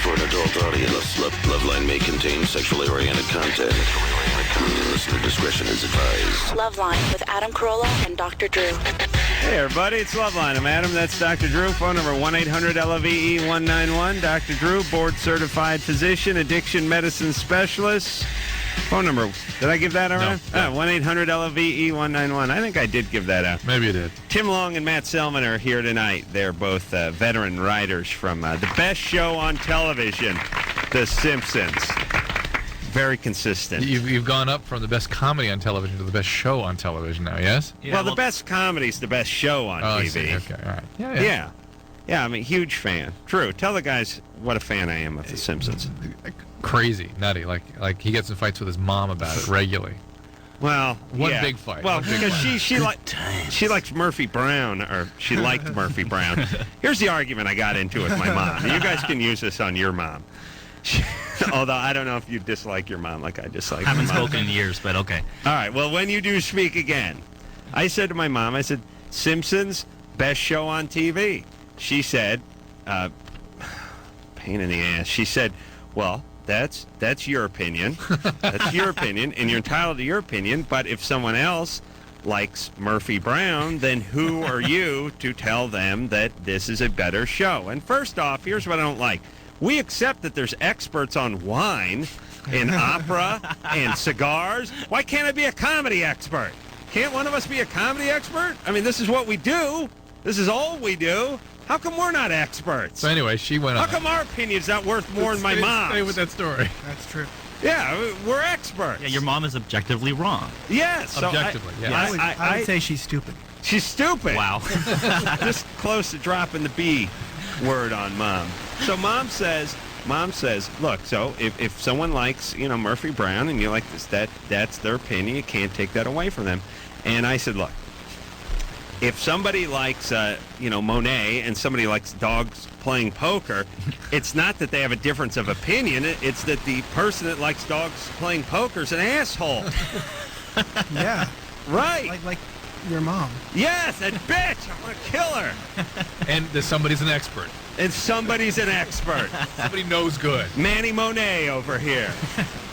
for an adult audience. Loveline may contain sexually oriented content. Listener discretion is advised. Loveline with Adam Carolla and Dr. Drew. Hey, everybody, it's Loveline. I'm Adam. That's Dr. Drew. Phone number 1-800-LOVE-191. Dr. Drew, board-certified physician, addiction medicine specialist. Phone number, did I give that out? No. 1-800-LOVE-191. I think I did give that out. Maybe you did. Tim Long and Matt Selman are here tonight. They're both veteran writers from the best show on television, The Simpsons. Very consistent. You've gone up from the best comedy on television to the best show on television now, yes? Yeah, well, the best comedy's the best show on TV. I see. Okay, all right. Yeah, I'm a huge fan. Drew, tell the guys what a fan I am of The Simpsons. Crazy, nutty. Like he gets in fights with his mom about it regularly. Well, one big fight. Well, because she likes Murphy Brown, or she liked Murphy Brown. Here's the argument I got into with my mom. You guys can use this on your mom. Although I don't know if you dislike your mom like I dislike my mom. Haven't spoken in years, but okay. All right, well, when you do speak again, I said to my mom, I said, Simpsons, best show on TV. She said, pain in the ass. She said, well, that's your opinion. That's your opinion, and you're entitled to your opinion, but if someone else likes Murphy Brown, then who are you to tell them that this is a better show? And first off, here's what I don't like. We accept that there's experts on wine and opera and cigars. Why can't I be a comedy expert? Can't one of us be a comedy expert? I mean, this is what we do. This is all we do. How come we're not experts? So anyway, she went on. How come our opinion's not worth more than my mom's? Stay with that story. That's true. Yeah, we're experts. Yeah, your mom is objectively wrong. Yes. So objectively, yeah. I would say she's stupid. She's stupid. Wow. Just close to dropping the B word on mom. So mom says, look, so if someone likes, Murphy Brown and you like this, that's their opinion. You can't take that away from them. And I said, look, if somebody likes, Monet and somebody likes dogs playing poker, it's not that they have a difference of opinion. It's that the person that likes dogs playing poker is an asshole. Yeah. Right. Like your mom. Yes, that bitch. I want to kill her. And somebody's an expert. And somebody's an expert. Somebody knows good. Manny Monet over here,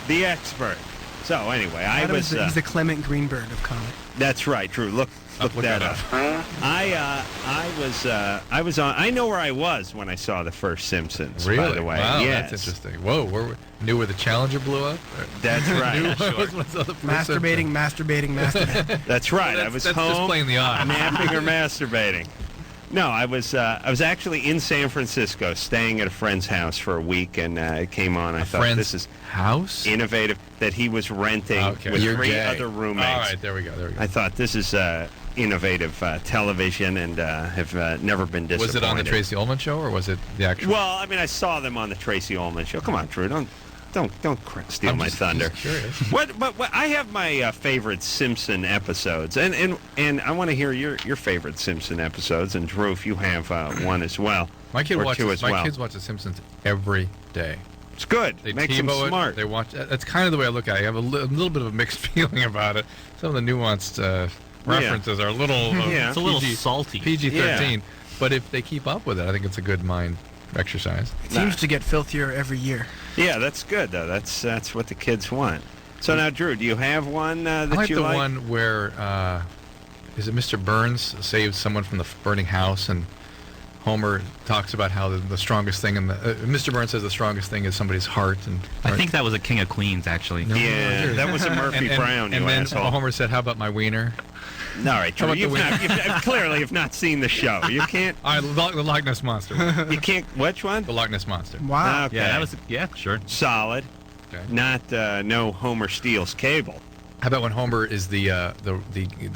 the expert. So anyway, He's the Clement Greenberg of comedy. That's right, Drew. Look that up. I was on. I know where I was when I saw the first Simpsons. Really? By the way, wow, yes. That's interesting. Whoa, knew where the Challenger blew up? That's right. Masturbating. That's right. Well, I was that's home, just playing the odds. napping or masturbating. No, I was actually in San Francisco, staying at a friend's house for a week, and it came on. I thought this is house innovative that he was renting with three other roommates. All right, there we go. I thought this is innovative television, and have never been disappointed. Was it on the Tracy Ullman show, or was it the actual? Well, I mean, I saw them on the Tracy Ullman show. Come on, Drew, don't steal my thunder. Just curious. What I have my favorite Simpson episodes, and I want to hear your favorite Simpson episodes. And Drew, if you have one as well, my kids watch The The Simpsons every day. It's good. They makes them smart. They watch. That's kind of the way I look at it. I have a little bit of a mixed feeling about it. Some of the nuanced references are a little. It's a little salty. PG-13, but if they keep up with it, I think it's a good mind exercise. It seems to get filthier every year. Yeah, that's good though. That's what the kids want. So now, Drew, do you have one that you like? I like the one where is it Mr. Burns saves someone from the burning house, and Homer talks about how the strongest thing in the Mr. Burns says the strongest thing is somebody's heart. And I think that was a King of Queens, actually. No, that was a Murphy Brown. And then asshole. Homer said, "How about my wiener?" All right, Drew, you've clearly have not seen the show. You can't. All right, the Loch Ness Monster. You can't. Which one? The Loch Ness Monster. Wow. Okay. Yeah, that was. Yeah, sure. Solid. Okay. Not no Homer steals cable. How about when Homer is the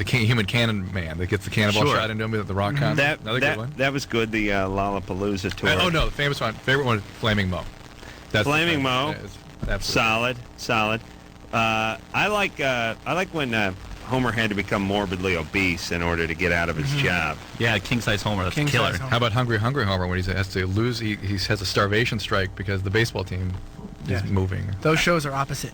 human cannon man that gets the cannonball shot into him at the rock concert? Another good one. That was good. The Lollapalooza tour. No, the famous one. Favorite one, Flaming Moe. That's Flaming Moe. Absolutely. Solid. I like when Homer had to become morbidly obese in order to get out of his job. Yeah, king size Homer. That's killer. How about Hungry Homer when he has to lose? He has a starvation strike because the baseball team is Yeah. moving. Those shows are opposite.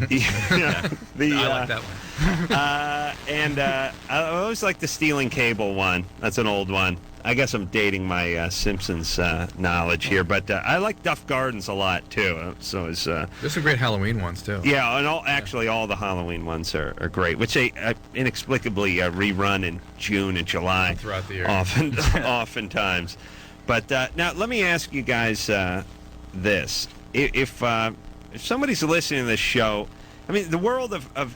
Yeah. I like that one. And I always like the stealing cable one. That's an old one. I guess I'm dating my Simpsons knowledge here, but I like Duff Gardens a lot too. So is There's some great Halloween ones too. yeah, and actually all the Halloween ones are great, which they inexplicably rerun in June and July Throughout the year. oftentimes. But now let me ask you guys this: if somebody's listening to this show, I mean, the world of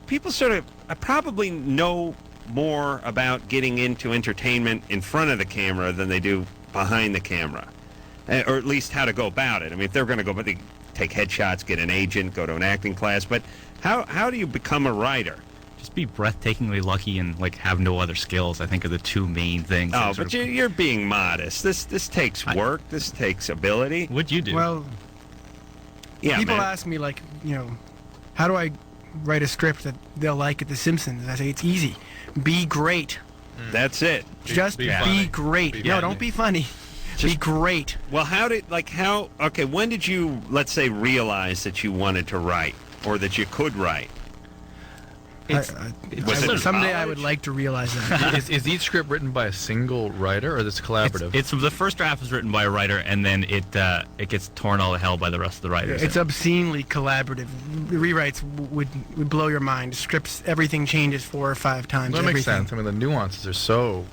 people sort of probably know more about getting into entertainment in front of the camera than they do behind the camera, or at least how to go about it. I mean, if they're going to go, but they take headshots, get an agent, go to an acting class. But how do you become a writer? Just be breathtakingly lucky and like have no other skills. I think are the two main things. Oh, that but sort of- you're being modest. This takes work. This takes ability. What'd you do? Well, Yeah, people man. ask me, like, how do I write a script that they'll like at The Simpsons? I say, it's easy. Be great. That's it. Just be be, funny. great. Be No, funny. don't be funny. Be great. Well, okay, when did you, let's say, realize that you wanted to write or that you could write? It's- Was it in Someday I college? would like to realize that. is each script written by a single writer, or is it collaborative? It's the first draft is written by a writer, and then it gets torn all to hell by the rest of the writers. It's obscenely collaborative. The rewrites would blow your mind. Scripts, everything changes 4 or 5 times. that makes everything. sense. I mean, the nuances are so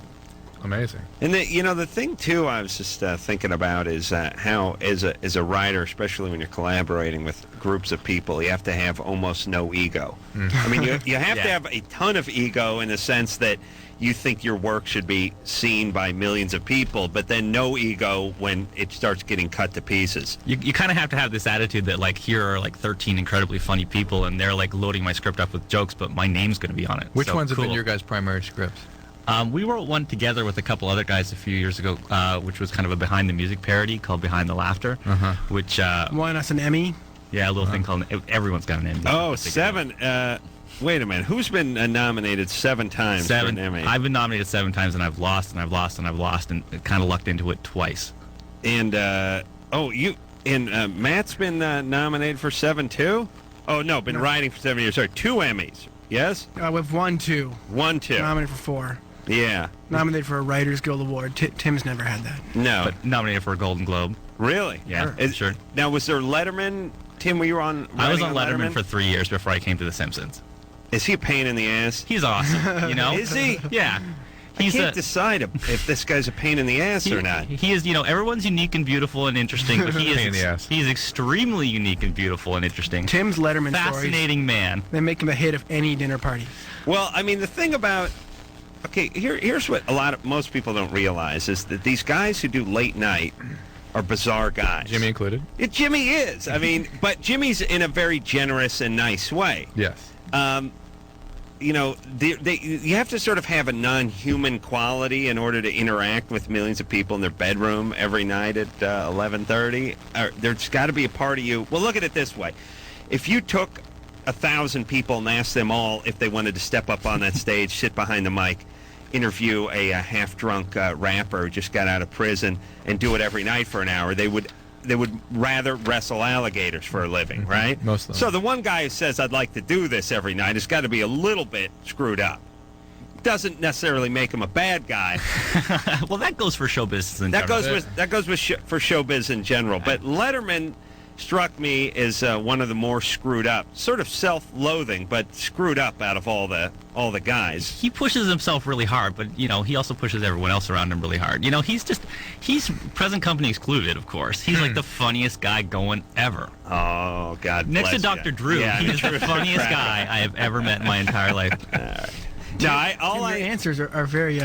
amazing. And the thing too, I was just thinking about is how, as a writer, especially when you're collaborating with groups of people, you have to have almost no ego. I mean, you have to Yeah. have a ton of ego in the sense that you think your work should be seen by millions of people, but then no ego when it starts getting cut to pieces. You kind of have to have this attitude that like here are like 13 incredibly funny people, and they're like loading my script up with jokes, but my name's going to be on it. Which So, ones have been cool. your guys' primary scripts? We wrote one together with a couple other guys a few years ago, which was kind of a behind the music parody called Behind the Laughter, which Won us an Emmy. yeah, a little thing called everyone's got an Emmy. Oh, 7. Wait a minute. Who's been nominated 7 times for an Emmy? I've been nominated 7 times, and I've lost, and I've lost, and I've lost, and kind of lucked into it twice. And Matt's been nominated for 7 too. Oh no, been writing for 7 years. Sorry, 2 Emmys. Yes, We've won 2. 1, 2. Nominated for 4. Yeah. Nominated for a Writers Guild Award. Tim's never had that. No. But nominated for a Golden Globe. Really? Yeah, sure. Now, was there Letterman? Tim, were you on? I was writing on Letterman for 3 years before I came to The Simpsons. Is he a pain in the ass? He's awesome, you know? Is he? Yeah. I He's can't decide if this guy's a pain in the ass or not. He is, everyone's unique and beautiful and interesting, but he Pain in is the ass. he's extremely unique and beautiful and interesting. Tim's Letterman stories, Fascinating man. they make him a hit of any dinner party. Well, I mean, the thing about here's what most people don't realize is that these guys who do late night are bizarre guys. Jimmy included? Jimmy is. I mean, but Jimmy's in a very generous and nice way. Yes. You have to sort of have a non-human quality in order to interact with millions of people in their bedroom every night at 11:30. There's got to be a part of you. Well, look at it this way: if you took 1,000 people and asked them all if they wanted to step up on that stage, sit behind the mic, interview a half-drunk rapper who just got out of prison, and do it every night for an hour, they would rather wrestle alligators for a living, right? Most of them. So the one guy who says, I'd like to do this every night, has got to be a little bit screwed up. Doesn't necessarily make him a bad guy. Well, that goes for show business in That general. goes with for showbiz in general. But Letterman struck me as one of the more screwed up, sort of self-loathing, but screwed up out of all the guys. He pushes himself really hard, but he also pushes everyone else around him really hard. He's present company excluded, of course. He's like the funniest guy going ever. Oh God! Next to bless Dr. you. Drew, Yeah, he is the Drew funniest Cracker. guy I have ever met in my entire life. No, Your answers are very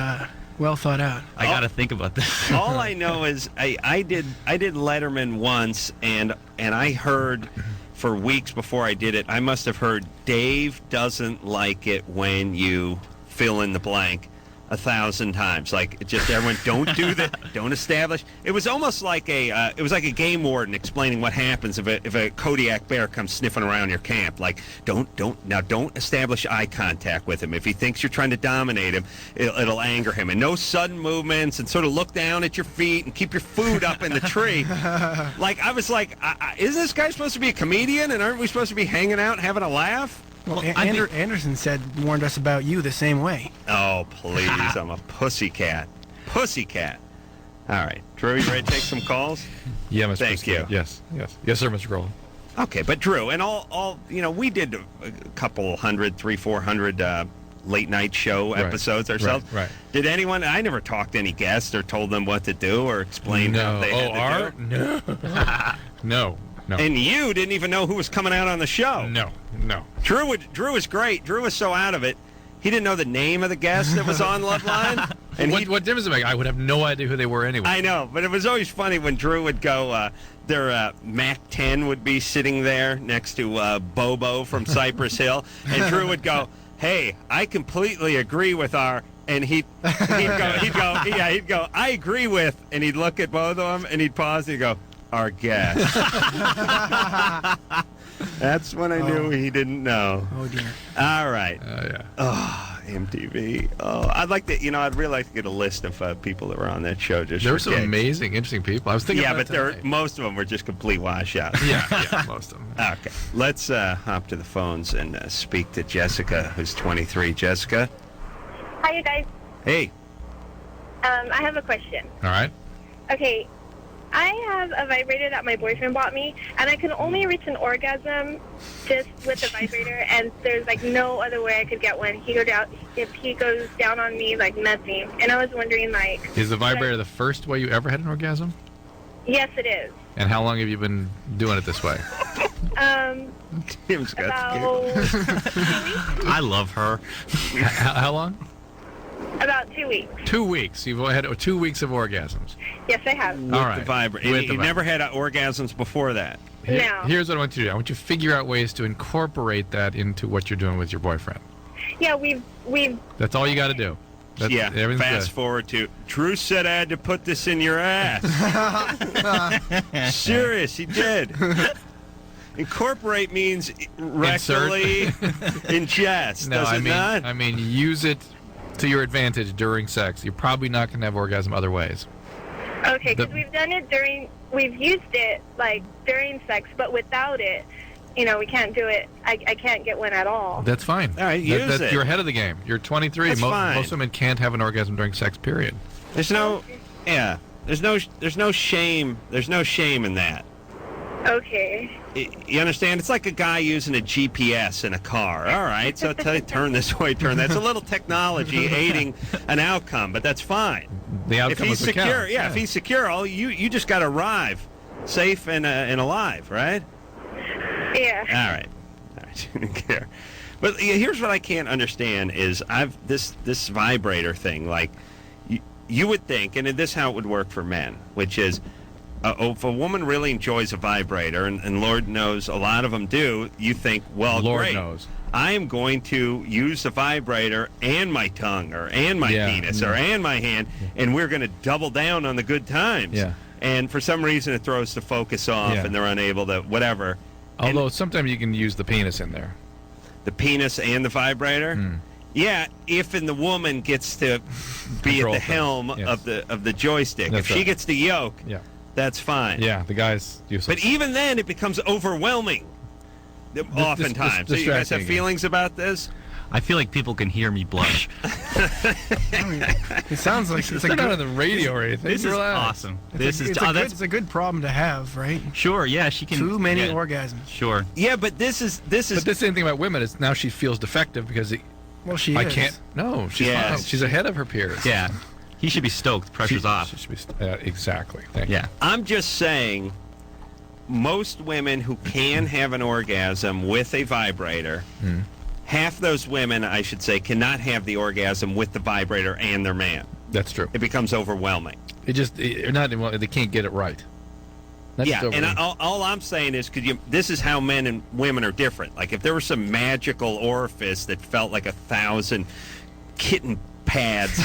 well thought out. I got to think about this. all I know is I did Letterman once, and I heard for weeks before I did it, I must have heard Dave doesn't like it when you fill in the blank. 1,000 times. Like, just everyone, don't do that. Don't establish. It was almost like a game warden explaining what happens if a Kodiak bear comes sniffing around your camp. Like, don't establish eye contact with him. If he thinks you're trying to dominate him, it'll anger him. And no sudden movements, and sort of look down at your feet and keep your food up in the tree. Like, I was like, isn't this guy supposed to be a comedian? And aren't we supposed to be hanging out and having a laugh? Well, Anderson warned us about you the same way. Oh, please. I'm a pussycat. Pussycat. All right. Drew, you ready to take some calls? Yeah, Mr. Thank you. Yes, sir, Mr. Carolla. Okay, but Drew, and all we did a couple hundred, 300-400 late night show episodes ourselves. Right. Did anyone? I never talked to any guests or told them what to do or explained how they had to do. No. No. And you didn't even know who was coming out on the show. No. Drew was great. Drew was so out of it, he didn't know the name of the guest that was on Loveline. And what difference does it make? I would have no idea who they were anyway. I know, but it was always funny when Drew would go. Their Mac 10 would be sitting there next to Bobo from Cypress Hill, and Drew would go, "Hey, I completely agree with our." And he'd go, "I agree with," and he'd look at both of them, and he'd pause, and he'd go, "Our guest." That's when I knew he didn't know. Oh, dear. All right. Yeah. Oh, MTV. Oh, I'd like to, I'd really like to get a list of people that were on that show. Just there were some amazing, interesting people. I was thinking about but most of them were just complete washouts. Yeah, most of them. Okay. Let's hop to the phones and speak to Jessica, who's 23. Jessica? Hi, you guys. Hey. I have a question. All right. Okay, I have a vibrator that my boyfriend bought me, and I can only reach an orgasm just with the vibrator, and there's, like, no other way I could get one. If he goes down on me, like, nothing. And I was wondering, like... Is the vibrator the first way you ever had an orgasm? Yes, it is. And how long have you been doing it this way? Tim's got About 2 weeks. I love her. How long? About 2 weeks. 2 weeks. You've had 2 weeks of orgasms. Yes, I have. with All the right. vibrator. With the You've never had orgasms before that? No. Here's what I want you to do. I want you to figure out ways to incorporate that into what you're doing with your boyfriend. Yeah, we've... That's all you got to do. Everything's Fast good. forward to, Drew said I had to put this in your ass. Serious, he did. Incorporate means rectally ingest, No, does it not? I mean, use it to your advantage during sex. You're probably not going to have orgasm other ways. Okay, because we've done it we've used it, like, during sex, but without it, we can't do it. I can't get one at all. That's fine. All right, use it. You're ahead of the game. You're 23. That's fine. Most women can't have an orgasm during sex, period. There's no shame. There's no shame in that. Okay. You understand? It's like a guy using a GPS in a car. All right, so tell you, turn this way, turn that. It's a little technology aiding an outcome, but that's fine. The outcome If he's is what secure, counts. if he's secure, you just got to arrive safe and alive, right? Yeah. All right. Didn't care. But here's what I can't understand is this vibrator thing. Like, you would think, and this is how it would work for men, which is, if a woman really enjoys a vibrator, and Lord knows a lot of them do, you think, well, Lord great. knows. I am going to use the vibrator and my tongue, and my penis, and my hand, and we're going to double down on the good times. Yeah. And for some reason, it throws the focus off, and they're unable to whatever. Although sometimes you can use the penis in there. The penis and the vibrator. Yeah, if the woman gets to be Control at the helm Yes. of the joystick, That's if she right. gets the yoke, that's fine. Yeah, the guy's useless. But even then, it becomes overwhelming. Oftentimes, so you guys have distracting feelings about this? I feel like people can hear me blush. It sounds like it's They're not on the radio or anything. This is Relax. awesome. It's That's a good problem to have, right? sure. Yeah, she can. Too many yeah, orgasms. Sure. Yeah, but this is But this same thing about women is now she feels defective because Well, she I is. can't. No, she's Yes. fine. She's ahead of her peers. Yeah. He should be stoked. Pressure's off. She should be, exactly. Thank you. Yeah. I'm just saying, most women who can have an orgasm with a vibrator, half those women, I should say, cannot have the orgasm with the vibrator and their man. That's true. It becomes overwhelming. They can't get it right. That's Yeah, just and overwhelming. all I'm saying is, this is how men and women are different. Like, if there was some magical orifice that felt like 1,000 kitten pads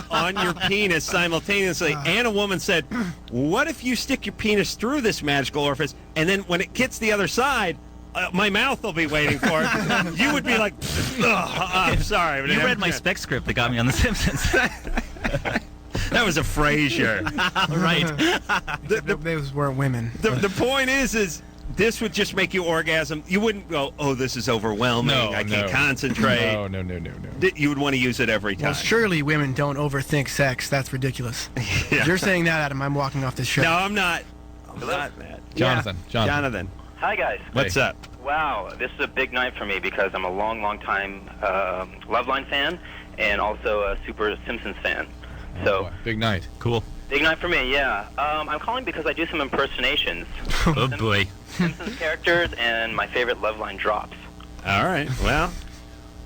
on your penis simultaneously. And a woman said, what if you stick your penis through this magical orifice, and then when it hits the other side, my mouth will be waiting for it. You would be like, I'm sorry. But You read my spec script that got me on The Simpsons. That was a Frasier. Right. Those weren't women. The point is this would just make you orgasm. You wouldn't go, oh, this is overwhelming. I can't concentrate. No. You would want to use it every time. Well, surely women don't overthink sex. That's ridiculous. If you're saying that, Adam, I'm walking off this show. No, I'm not. I'm not, Matt. Jonathan. Hi, guys. What's up? Wow, this is a big night for me because I'm a long time Loveline fan and also a super Simpsons fan. So Big night. Cool. big night for me, yeah. I'm calling because I do some impersonations. Oh, boy. Simpsons characters and my favorite Loveline drops. All right. Well,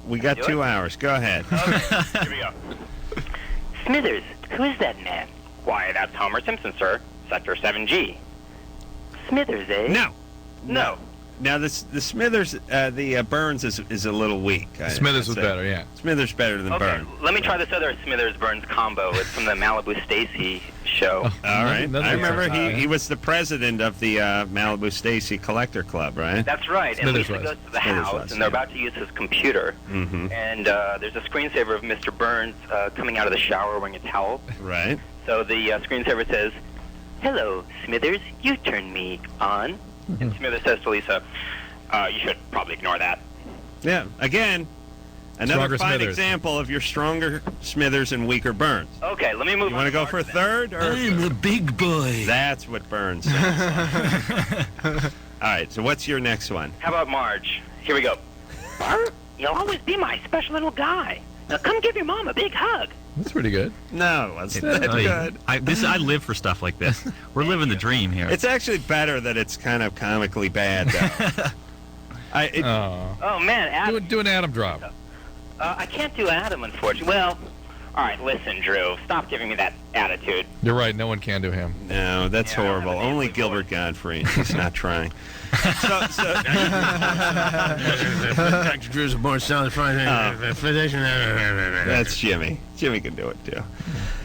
we got Do 2 it? hours. Go ahead. Okay, here we go. Smithers, who is that man? Why, that's Homer Simpson, sir. Sector 7G. Smithers, eh? No. No. Now, the Smithers, the Burns is a little weak. Smithers was I'd say. better, yeah. Smithers better than Okay, Burns. let me try this other Smithers-Burns combo. It's from the Malibu Stacy show. All right. That's I remember okay. he was the president of the Malibu Stacy Collector Club, right? That's right. And Smithers Lisa was. goes to the Smithers house, was, and they're yeah. about to use his computer. Mm-hmm. And there's a screensaver of Mr. Burns coming out of the shower wearing a towel. Right. So the screensaver says, "Hello, Smithers. You turned me on." And Smithers says to Lisa, "You should probably ignore that." Yeah. Again, another Stronger fine Smithers. example of your stronger Smithers and weaker Burns. Okay, let me move You on. want to go for a third? Or a big boy. That's what Burns sounds like. All right. So what's your next one? How about Marge? Here we go. Bart, you'll always be my special little guy. Now come give your mom a big hug. That's pretty good. No, it wasn't that good. I live for stuff like this. We're living the dream here. It's actually better that it's kind of comically bad, though. Oh, man, Adam. Do an Adam drop. I can't do Adam, unfortunately. Well, all right, listen, Drew. Stop giving me that attitude. You're right. No one can do him. No, that's Yeah, I don't horrible. have an Only easily Gilbert Godfrey. He's not trying. So Dr. Drew's a born solid fine. that's Jimmy. Jimmy can do it too. All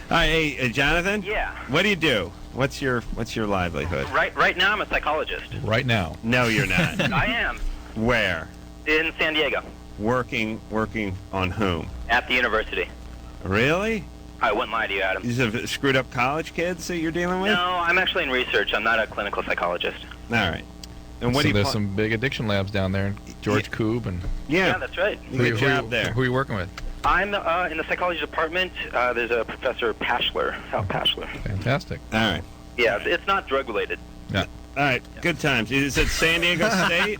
right, hey, Jonathan. Yeah. What do you do? What's your livelihood? Right now, I'm a psychologist. Right now. No, you're not. I am Where? in San Diego Working on whom? at the university. Really? I wouldn't lie to you, Adam. These are screwed up college kids that you're dealing with? No, I'm actually in research. I'm not a clinical psychologist. All right. And what So do you? there's some big addiction labs down there. George Koob and Yeah, that's right. Good job there. Who are you working with? I'm in the psychology department. There's a Professor Pashler, Hal Pashler. Fantastic. All right. Yeah, it's not drug-related. Yeah. All right. Good times. Is it San Diego State?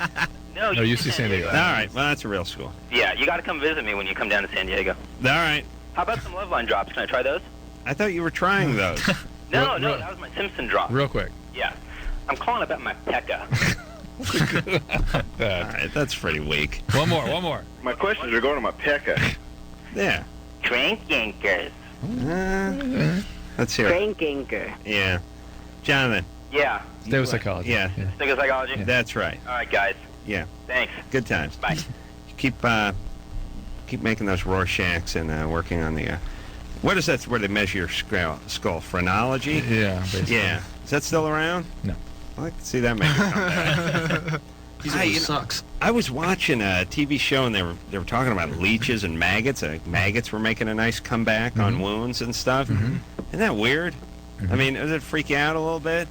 No, No, UC San Diego. All right. Well, that's a real school. Yeah, you got to come visit me when you come down to San Diego. All right. How about some Loveline drops? Can I try those? I thought you were trying those. No, Real- that was my Simpson drop. Real quick. Yeah. I'm calling about my Pekka. All right. That's pretty weak. One more. My questions are going to my Pekka. Yeah. Crank yankers. Let's hear it. Yanker. Yeah. Jonathan. Yeah. Stay with psychology. Yeah. Stick with psychology? That's right. All right, guys. Yeah. Thanks. Good times. Bye. Keep making those Rorschachs and working on the. What is that? Where they measure your skull? Phrenology. Yeah, basically. Yeah. Is that still around? No. I'd like to see that make a comeback. Sucks. I was watching a TV show and they were talking about leeches and maggots. Maggots were making a nice comeback on wounds and stuff. Isn't that weird? I mean, does it freak you out a little bit?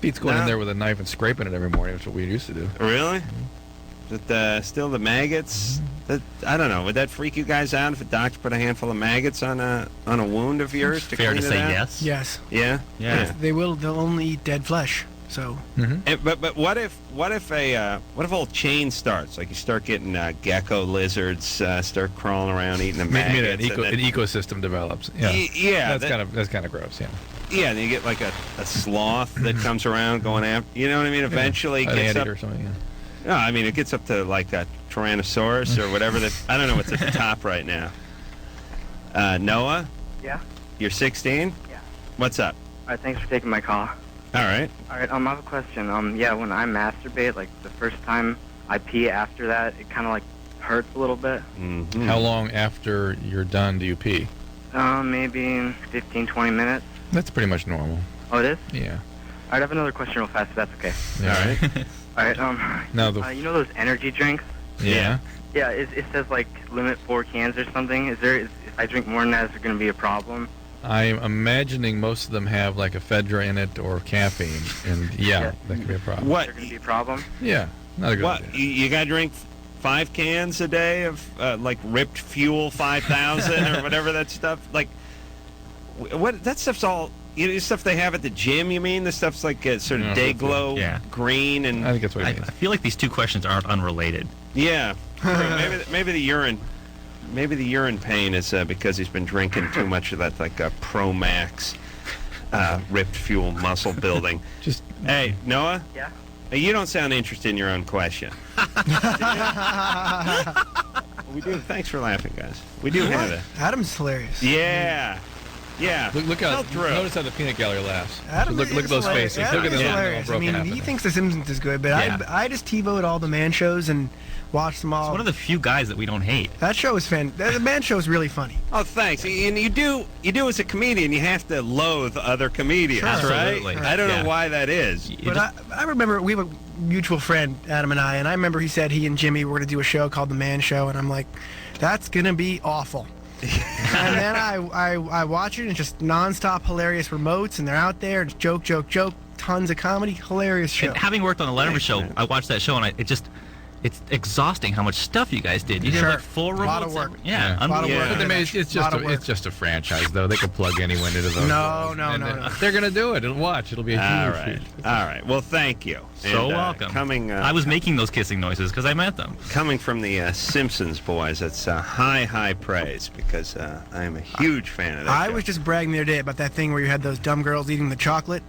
Beats going No. in there with a knife and scraping it every morning. That's what we used to do. Really? Is it still the maggots? I don't know. Would that freak you guys out if a doctor put a handful of maggots on a wound of yours to Fair clean to it say out? yes. Yes. Yeah. Yeah. They'll only eat dead flesh. So But what if old chain starts? Like you start getting gecko lizards start crawling around eating the Maybe maggots. an ecosystem develops. Yeah. Yeah. That's kind of gross. Yeah. Yeah, and you get like a sloth that comes around going after. You know what I mean? Eventually An gets up. anteater or something. Yeah. No, I mean it gets up to like a Tyrannosaurus or whatever. I don't know what's at the top right now. Noah, Yeah? you're 16. Yeah. What's up? All right, thanks for taking my call. All right. All right, I have a question. Yeah, when I masturbate, like the first time I pee after that, it kind of like hurts a little bit. Mm-hmm. How long after you're done do you pee? Maybe in 15, 20 minutes. That's pretty much normal. Oh, it is? Yeah. All right, I have another question real fast, if that's okay. Yeah. All right. All right, Now you know those energy drinks? Yeah. Yeah, it says, like, limit 4 cans or something. If I drink more than that, is there going to be a problem? I'm imagining most of them have like ephedra in it or caffeine, and yeah, that could be a problem. What? Is there going to be a problem? Yeah, not a good What? idea. You got to drink 5 cans a day of like Ripped Fuel 5000 or whatever that stuff? Like, what? That stuff's all. Stuff they have at the gym, you mean? The stuff's like sort of day glow green and. I think that's what it I means. feel like these two questions aren't unrelated. Yeah. maybe the urine. Maybe the urine pain is because he's been drinking too much of that, like Pro Max, Ripped Fuel muscle building. Hey, Noah. Yeah. Hey, you don't sound interested in your own question. We do. Thanks for laughing, guys. We do have it. Adam's hilarious. Yeah. Yeah. Look how. Felt through. Notice how the peanut gallery laughs. Adam Look at those faces. Adam Look at is them. hilarious. I mean, he thinks The Simpsons is good, but I just TiVoed all the Man shows and watched them all. It's one of the few guys that we don't hate. That show is the Man show is really funny. Oh, thanks. And you do as a comedian, you have to loathe other comedians, Sure. right? Absolutely. I don't know why that is. But I remember we have a mutual friend, Adam and I remember he said he and Jimmy were going to do a show called The Man Show, and I'm like, that's going to be awful. And then I watch it, and it's just nonstop hilarious remotes, and they're out there, it's joke, tons of comedy, hilarious show. And having worked on the Letterman show, I watched that show, and it's exhausting how much stuff you guys did. You did like 4 remotes. A lot of work. Yeah, A lot of work. But I mean, it's just a franchise, though. They could plug anyone into those. No. They're gonna do it. It'll be a huge. All right. Well, thank you. So welcome. I was making those kissing noises because I meant them. Coming from the Simpsons boys, that's high praise because I am a huge fan of that I show. was just bragging the other day about that thing where you had those dumb girls eating the chocolate.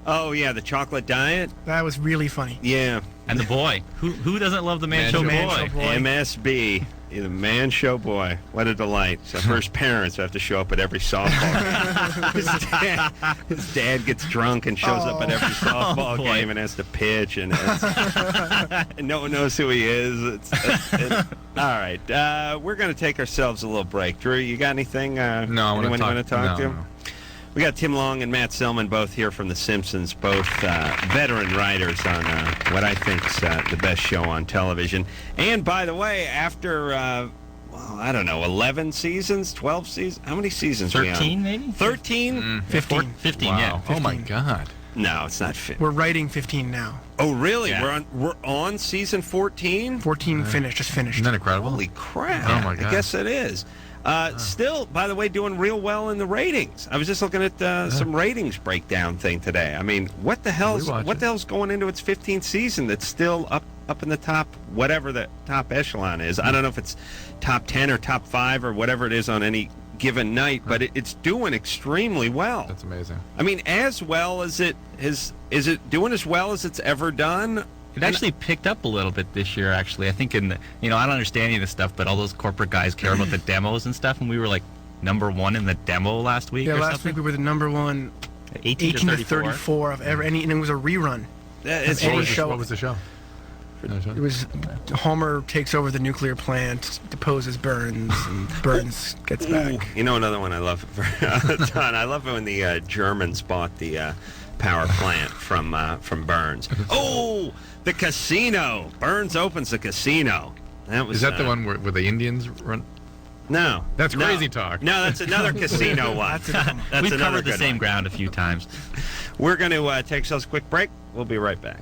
Oh, yeah, the chocolate diet? That was really funny. Yeah. And the boy. Who doesn't love the Man Show Boy? MSB. The Man Show Boy. What a delight. Except for his parents who have to show up at every softball game. His dad gets drunk and shows up at every softball game and has to pitch, and no one knows who he is. All right. We're going to take ourselves a little break. Drew, you got anything? No, anyone you want to talk to? No. We got Tim Long and Matt Selman both here from The Simpsons, both veteran writers on what I think's the best show on television. And by the way, after, I don't know, 11 seasons, 12 seasons? How many seasons 13 are we on? maybe? 13? 15. 15, Wow. yeah. 15. Oh my God. No, it's not 15. We're writing 15 now. Oh, really? Yeah. We're on season 14? 14 finished, just finished. Isn't that incredible? Holy crap. Oh, my God. I guess it is. Still, by the way, doing real well in the ratings. I was just looking at some ratings breakdown thing today. I mean, what the hell's going into its 15th season that's still up in the top, whatever the top echelon is? I don't know if it's top 10 or top 5 or whatever it is on any given night, but it's doing extremely well. That's amazing. I mean, as well as it is it doing as well as it's ever done? It actually picked up a little bit this year, actually. I think I don't understand any of this stuff, but all those corporate guys care about the demos and stuff, and we were like #1 in the demo last week. Yeah, or last something. week we were the #1 18 to 34 of ever any, and it was a rerun. It's Any What show. was the show? It was Homer takes over the nuclear plant, deposes Burns, and Burns gets back. You know another one I love for Don. I love it when the Germans bought the power plant from Burns. Oh, the casino! Burns opens the casino. That was. Is that the one where the Indians run? No, That's crazy talk. No, that's another casino one. That's We've another covered the good same one. ground a few times. We're going to take ourselves a quick break. We'll be right back.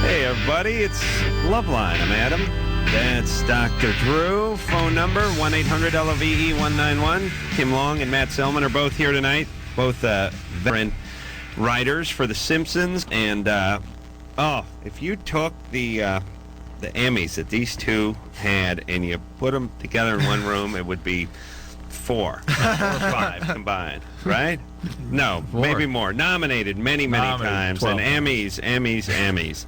Hey, everybody, it's Loveline. I'm Adam. That's Dr. Drew. Phone number, 1-800-LOVE-191. Tim Long and Matt Selman are both here tonight, both veteran writers for The Simpsons. And, if you took the Emmys that these two had and you put them together in one room, it would be 4 or 5 combined, right? No, 4. maybe more. Nominated many times. 12. And Emmys.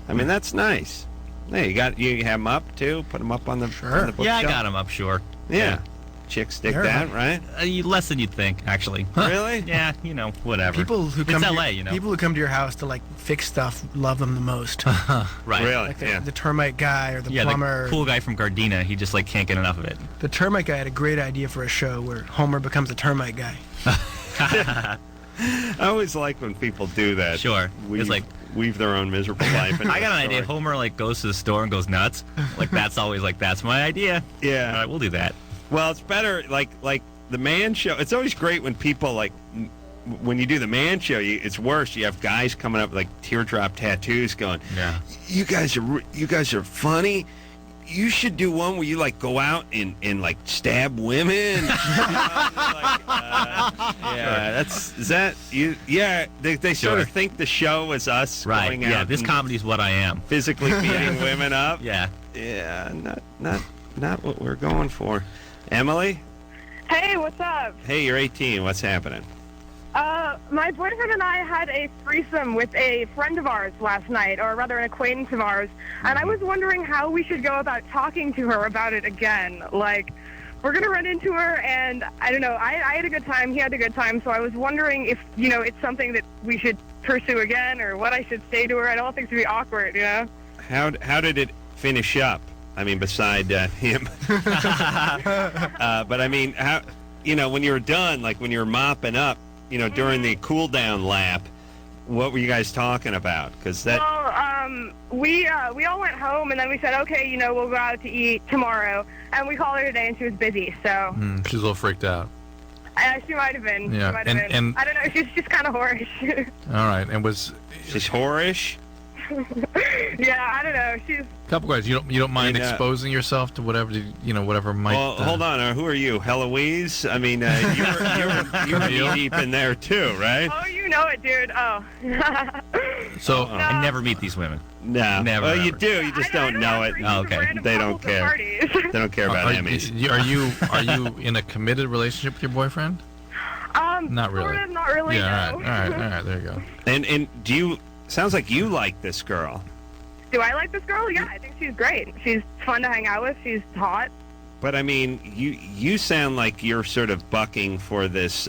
I mean, that's nice. Hey, you have them up too. Put them up on the on the Yeah, I bookshelf? got him up, sure. Yeah. Chicks dig They're that, hot. right? Less than you'd think, actually. Really? Yeah, whatever. People who come it's to LA, people who come to your house to like fix stuff love them the most. Right. Really? Like Yeah. the termite guy or the Yeah, plumber. the cool guy from Gardena, he just can't get enough of it. The termite guy had a great idea for a show where Homer becomes a termite guy. I always like when people do that. Sure. Weave, It's weave their own miserable life into I got a an idea. story. Homer goes to the store and goes nuts. That's always that's my idea. Yeah. All right, we'll do that. Well, it's better like the man show. It's always great when people when you do the man show. It's worse. You have guys coming up with teardrop tattoos, going, Yeah. You guys are funny. You should do one where you go out and stab women. They sort of think the show is us Right. going out. Yeah, this and comedy's what I am. physically beating women up. Yeah. Yeah, not what we're going for. Emily, Hey, what's up? hey, you're 18. What's happening? My boyfriend and I had a threesome with a friend of ours last night, or rather an acquaintance of ours, and I was wondering how we should go about talking to her about it again. We're going to run into her, and I don't know, I had a good time, he had a good time, so I was wondering if, it's something that we should pursue again, or what I should say to her. I don't think it should be awkward, How did it finish up? I mean, beside him. But I mean, how when you were done, when you were mopping up, during the cool down lap, what were you guys talking about? Because that. Well, we all went home, and then we said, okay, we'll go out to eat tomorrow, and we called her today, and she was busy, so. She's a little freaked out. She might have been. Yeah, She might have been. and- I don't know. She's just kind of whorish. All right, and She's whorish. Yeah, I don't know. She's. couple guys. You don't mind I mean, exposing yourself to whatever whatever might. Well, hold on. Who are you, Heloise? I mean, you were knee deep in there too, right? Oh, you know it, dude. Oh. So I never meet these women. No. Never, Well, you ever. do. You just don't know it. Oh, okay. They don't care. They don't care about are Emmys. are you in a committed relationship with your boyfriend? Not really. Sort of, not really. Yeah. No. All right. There you go. And do you? Sounds like you like this girl. Do I like this girl? Yeah, I think she's great. She's fun to hang out with. She's hot. But I mean, you sound like you're sort of bucking for this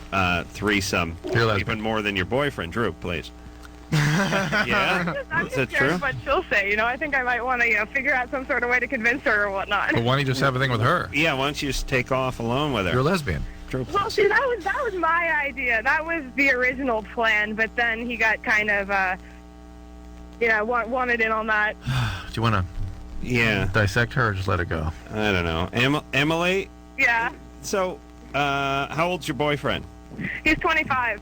threesome even more than your boyfriend. Drew, please. Yeah, I'm is just that curious true? what she'll say. I think I might want to, figure out some sort of way to convince her or whatnot. But why don't you just have a thing with her? Yeah, why don't you just take off alone with her? You're a lesbian. Drew, Well, please. see, that was my idea. That was the original plan, but then he got kind of, wanted in on that. Do you want to Yeah, dissect her or just let it go? I don't know. Emily, Yeah, so how old's your boyfriend? he's 25.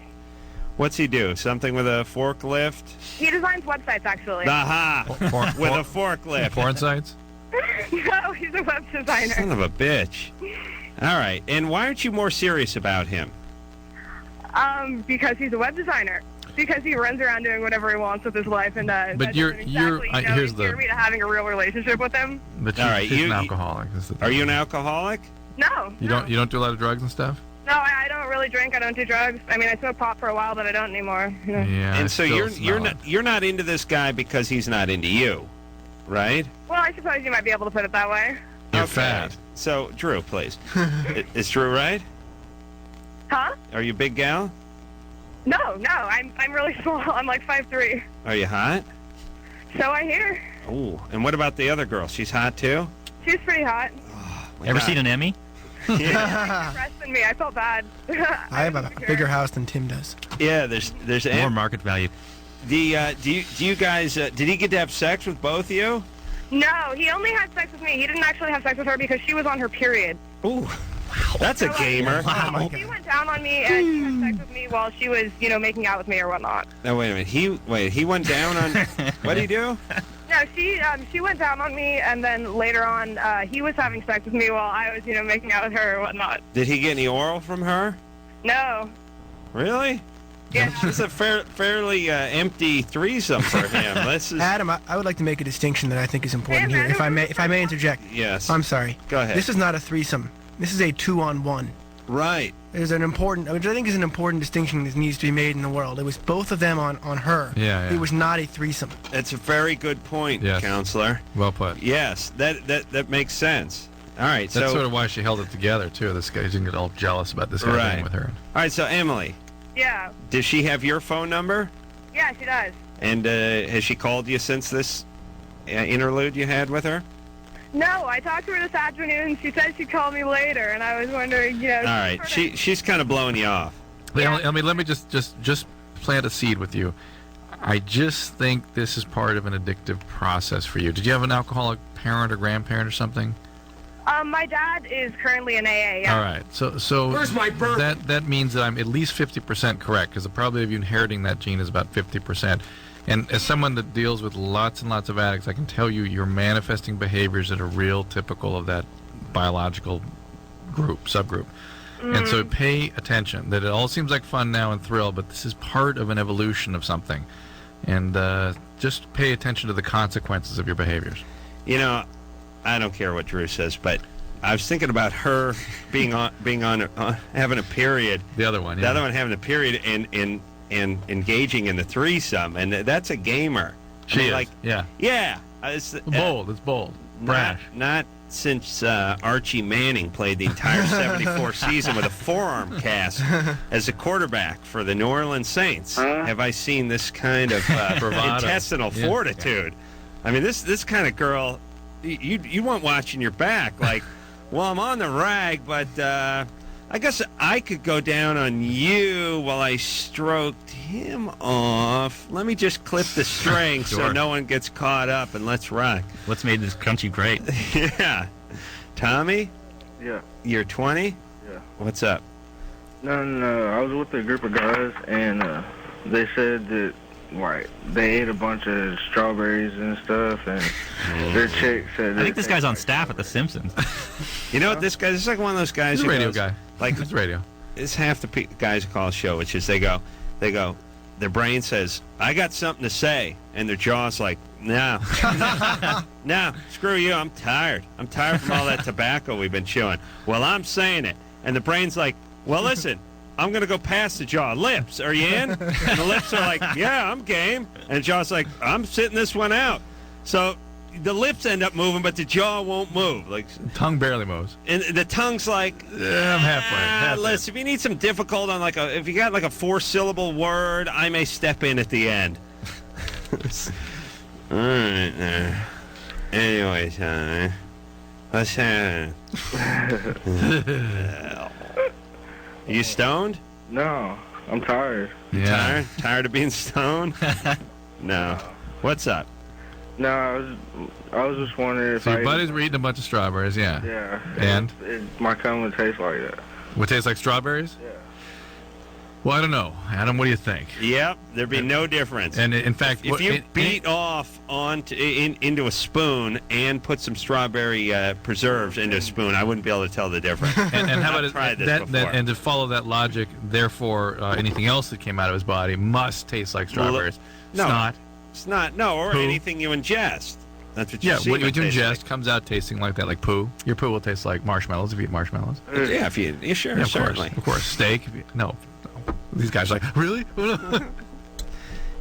What's he do? Something with a forklift? He designs websites, actually. Aha! Porn, With a forklift. porn sites? No, he's a web designer. Son of a bitch. All right. And why aren't you more serious about him? Because he's a web designer. Because he runs around doing whatever he wants with his life, and But that you're- doesn't you're- exactly, here's the- endear me to having a real relationship with him. But All right, she's you- an alcoholic. Is the Are you thing. an alcoholic? No. You no. don't do a lot of drugs and stuff? No, I don't really drink. I don't do drugs. I mean, I smoked pot for a while, but I don't anymore. Yeah. And so still you're not into this guy because he's not into you, right? Well, I suppose you might be able to put it that way. You're Okay. fat. So Drew, please. Is Drew right? Huh? Are you a big gal? No, I'm really small. I'm like 5'3". Are you hot? So I hear. Ooh. And what about the other girl? She's hot too? She's pretty hot. My Ever God. seen an Emmy? Yeah. Less than me. I felt bad. I have a bigger house than Tim does. Yeah. There's More market value. do you guys did he get to have sex with both of you? No, he only had sex with me. He didn't actually have sex with her because she was on her period. Ooh. That's a gamer. She went down on me and she had sex with me while she was, making out with me or whatnot. No, wait a minute. He went down on. What did he do? No, she went down on me, and then later on, he was having sex with me while I was, making out with her or whatnot. Did he get any oral from her? No. Really? Yeah. This is a fairly empty threesome for him. This is. Adam, I would like to make a distinction that I think is important Hey, here, man, if I may interject. Yes. I'm sorry. Go ahead. This is not a threesome. This is a 2-on-1. Right. There's an important, which I think is an important distinction that needs to be made in the world. It was both of them on her. Yeah. It was not a threesome. That's a very good point, Yes. counselor. Well put. Yes, that makes sense. All right, That's so sort of why she held it together, too. This guy didn't get all jealous about this guy being with her. All right, so Emily, Yeah. does she have your phone number? Yeah, she does. And has she called you since this interlude you had with her? No, I talked to her this afternoon. She said she'd call me later, and I was wondering, All right, she's kind of blowing you off. Let me just plant a seed with you. I just think this is part of an addictive process for you. Did you have an alcoholic parent or grandparent or something? My dad is currently in AA. Yeah. All right. So Where's my burger? that means that I'm at least 50% correct, because the probability of you inheriting that gene is about 50%. And as someone that deals with lots and lots of addicts, I can tell you you're manifesting behaviors that are real typical of that biological subgroup. And so pay attention. That it all seems like fun now and thrill, but this is part of an evolution of something. And just pay attention to the consequences of your behaviors. You know, I don't care what Drew says, but I was thinking about her being on having a period. The other one, yeah. The other one having a period and engaging in the threesome, and that's a gamer. She is, like, yeah. Yeah. It's bold. Brash. Not since Archie Manning played the entire 74 season with a forearm cast as a quarterback for the New Orleans Saints. Have I seen this kind of intestinal fortitude? I mean, this kind of girl, you want watching your back. Like, well, I'm on the rag, but I guess I could go down on you while I stroked him off. Let me just clip the string so no one gets caught up, and let's rock. What's made this country great? Yeah. Tommy? Yeah. You're 20? Yeah. What's up? No. I was with a group of guys, and they said that, like, they ate a bunch of strawberries and stuff, and their chick said... I think this guy's on staff at The Simpsons. You know what? This is like one of those guys. He's a radio guy. Like, it's radio. It's half the guys who call a show, which is they go, their brain says, I got something to say, and their jaw's like, no, no, screw you, I'm tired from all that tobacco we've been chewing. Well, I'm saying it, and the brain's like, well, listen, I'm gonna go past the jaw. Lips, are you in? And the lips are like, yeah, I'm game, and the jaw's like, I'm sitting this one out. So the lips end up moving, but the jaw won't move. Like, tongue barely moves, and the tongue's like, I'm halfway. Listen, if you need some difficult on if you got like a 4-syllable word, I may step in at the end. All right. Anyways, let's have. You stoned? No, I'm tired. You tired? Tired of being stoned? No. What's up? No, I was just wondering if your buddies were eating a bunch of strawberries, yeah. Yeah. And? My cum would taste like that. Would taste like strawberries? Yeah. Well, I don't know. Adam, what do you think? Yep, there'd be no difference. And in fact, if you beat off into a spoon and put some strawberry preserves into a spoon, I wouldn't be able to tell the difference. And how about tried this before. And to follow that logic, therefore, anything else that came out of his body must taste like strawberries. No, it's not. No, or poo. Anything you ingest. That's what you see. Yeah, what you ingest comes out tasting like that, like poo. Your poo will taste like marshmallows if you eat marshmallows. Yeah, sure, certainly. Of course. Steak. No. These guys are like, really?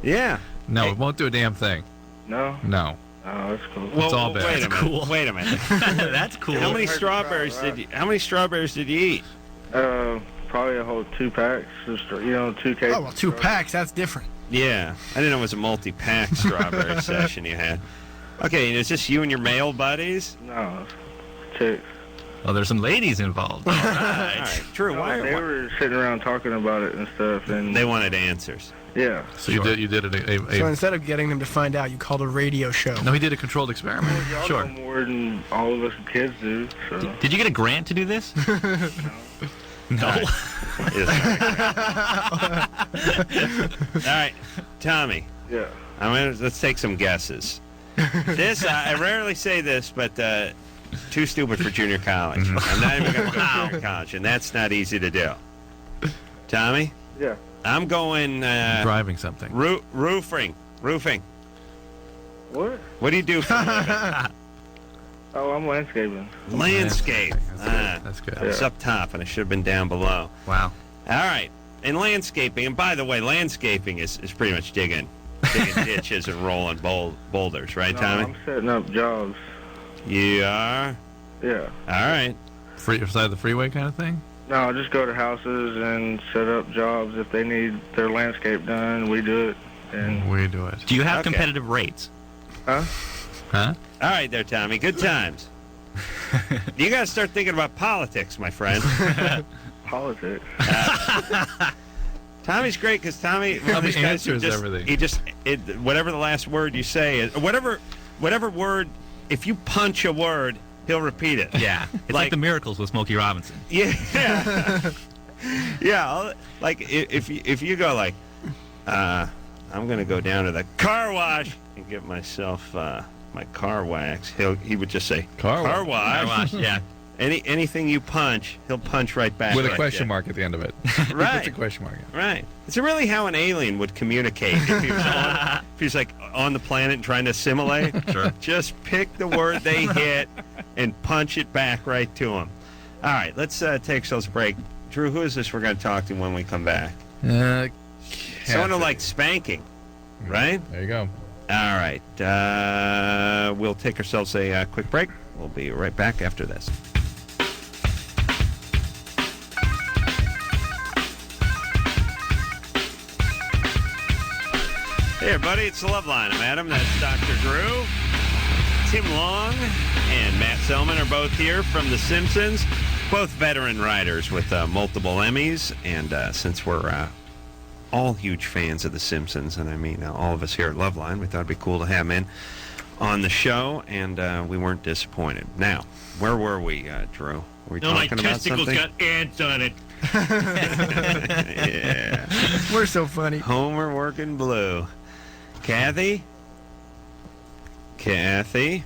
Yeah. No, it won't do a damn thing. No? No. Oh, that's cool. It's all bad. Wait a minute. That's cool. How many strawberries did you eat? Probably a whole 2 packs. 2 cases. Oh, well, 2 packs, that's different. Yeah. I didn't know it was a multi-pack strawberry session you had. Okay, and is this you and your male buddies? No, chicks. Oh, there's some ladies involved. All right. Drew, no, they were sitting around talking about it and stuff, and they wanted answers. Yeah. So you did So instead of getting them to find out, you called a radio show. No, he did a controlled experiment. Well, y'all know more than all of us kids do. So. Did you get a grant to do this? No. All right, Tommy. Yeah. Let's take some guesses. This I rarely say this, but too stupid for junior college. I'm not even going to go to junior college, and that's not easy to do. Tommy? Yeah. I'm going... driving something. Roofing. What? What do you do for a living? Oh, I'm landscaping. Landscape. That's good. I was up top, and I should have been down below. Wow. All right. And landscaping, and by the way, landscaping is pretty much digging ditches and rolling boulders, right, No, Tommy? I'm setting up jobs. You are? Yeah. All right. Free side of the freeway kind of thing? No, just go to houses and set up jobs. If they need their landscape done, we do it. And We do it. Do you have Okay. competitive rates? huh? Huh? All right there, Tommy. Good times. You got to start thinking about politics, my friend. Politics. Tommy's great because Tommy, Tommy these guys who answers everything. He just whatever the last word you say is, whatever word. If you punch a word, he'll repeat it. Yeah. It's like the Miracles with Smokey Robinson. Yeah. Yeah. Like if you go like, I'm gonna go down to the car wash and get myself my car wax. He would just say Car wash. Car wash, yeah. Anything you punch, he'll punch right back. With a right question there. mark at the end of it. Right. It's a question mark. Right. It's really how an alien would communicate if he was like on the planet and trying to assimilate. Sure. Just pick the word they hit and punch it back right to them. All right, let's take ourselves a break. Drew, who is this we're going to talk to when we come back? Someone Someone who likes spanking, right? There you go. All right. We'll take ourselves a quick break. We'll be right back after this. Hey, everybody, it's the Loveline. I'm Adam. That's Dr. Drew. Tim Long and Matt Selman are both here from The Simpsons, both veteran writers with multiple Emmys. And since we're all huge fans of The Simpsons, and I mean all of us here at Loveline, we thought it'd be cool to have them in on the show, and we weren't disappointed. Now, where were we, Drew? Were we talking about something? got ants on it. Yeah. We're so funny. Homer working blue. Kathy? Kathy?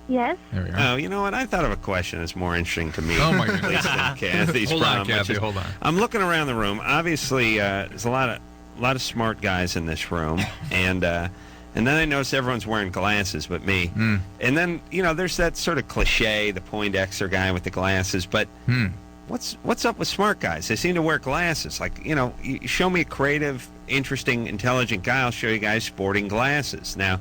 Yes. There we go. Oh, you know what? I thought of a question that's more interesting to me. Oh, my At least than Kathy's Hold on, problem, which Kathy, is- hold on. I'm looking around the room. Obviously, there's a lot of smart guys in this room, and then I notice everyone's wearing glasses but me. And then there's that sort of cliche, the Poindexter guy with the glasses. But what's up with smart guys? They seem to wear glasses. Like you show me a creative, interesting, intelligent guy, I'll show you guys sporting glasses. Now,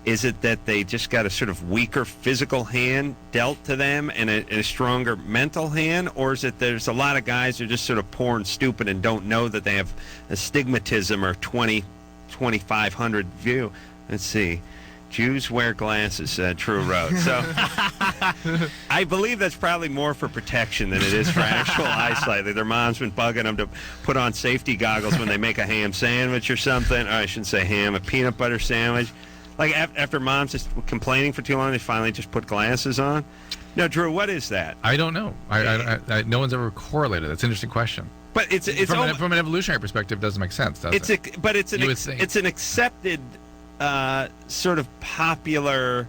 is it that they just got a sort of weaker physical hand dealt to them and a stronger mental hand? Or is it there's a lot of guys who are just sort of poor and stupid and don't know that they have astigmatism or 2,500 view? Let's see. Jews wear glasses, True wrote. So I believe that's probably more for protection than it is for actual eyesight. Like their mom's been bugging them to put on safety goggles when they make a ham sandwich or something. Or I shouldn't say ham, a peanut butter sandwich. Like after mom's just complaining for too long, they finally just put glasses on. No, Drew, what is that? I don't know. I no one's ever correlated. That's an interesting question. But it's from an evolutionary perspective, it doesn't make sense, does it? It's an accepted sort of popular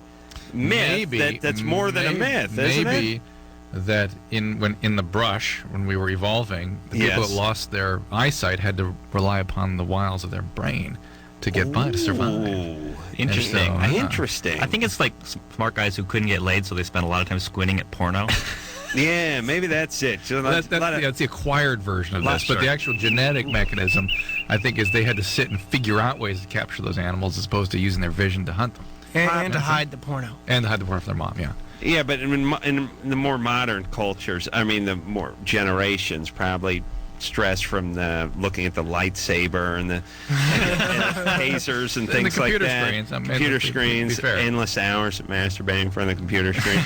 myth that's more than a myth, isn't it? Maybe that in the brush, when we were evolving, the people that lost their eyesight had to rely upon the wiles of their brain to get by, to survive. Interesting. Interesting. I think it's like smart guys who couldn't get laid, so they spent a lot of time squinting at porno. Yeah, maybe that's it. So that's the acquired version of this, but the actual genetic mechanism, I think, is they had to sit and figure out ways to capture those animals as opposed to using their vision to hunt them. And to hide the porno. And to hide the porno from their mom, yeah. Yeah, but in the more modern cultures, I mean, the more generations probably stress from the looking at the lightsaber and the tasers and things like that. Computer screens, endless hours of masturbating in front of the computer screen.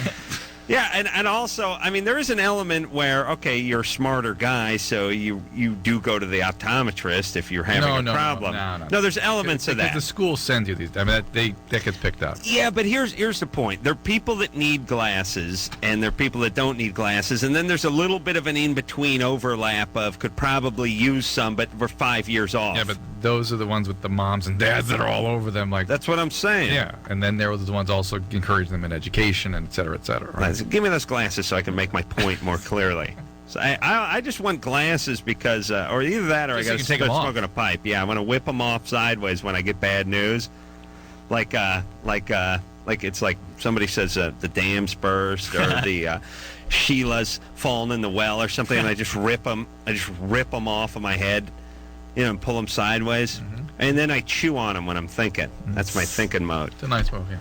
Yeah, and also, I mean, there is an element where, okay, you're a smarter guy, so you do go to the optometrist if you're having a problem. No, there's elements of that. Because the school sends you these. I mean, that gets picked up. Yeah, but here's the point. There are people that need glasses, and there are people that don't need glasses, and then there's a little bit of an in-between overlap of could probably use some, but we're 5 years off. Yeah, but those are the ones with the moms and dads that are all over them. Like that's what I'm saying. Yeah, and then there were the ones also encouraging them in education and et cetera, right? Give me those glasses so I can make my point more clearly. So I just want glasses because, or either that or I got to start smoking a pipe. Yeah, I want to whip them off sideways when I get bad news. Like it's like somebody says the dam's burst or the Sheila's fallen in the well or something, and I just rip them off of my head, and pull them sideways, and then I chew on them when I'm thinking. That's my thinking mode. It's a nice move, yeah.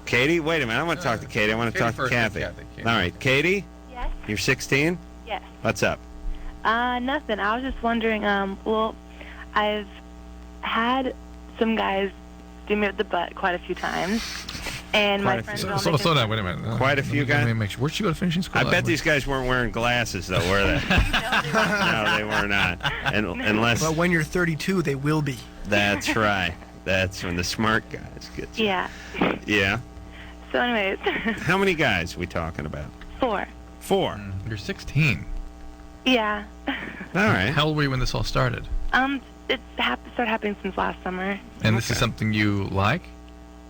Katie? Wait a minute. I want to talk to Katie. I want to talk to first, Kathy. Kathy. All right, Katie? Yes. You're 16? Yes. What's up? Nothing. I was just wondering, well, I've had some guys do me with the butt quite a few times. And my friends are all Slow making down, wait a minute. Quite a few guys? Let me make sure. Where'd she go to finishing school? I bet these guys weren't wearing glasses, though, were they? No, they were not. Unless... But when you're 32, they will be. That's right. That's when the smart guys get you. Yeah. Yeah. So anyways, How many guys are we talking about? 4. 4. You're 16. Yeah. All right. How old were you when this all started? It's started happening since last summer. And this is something you like?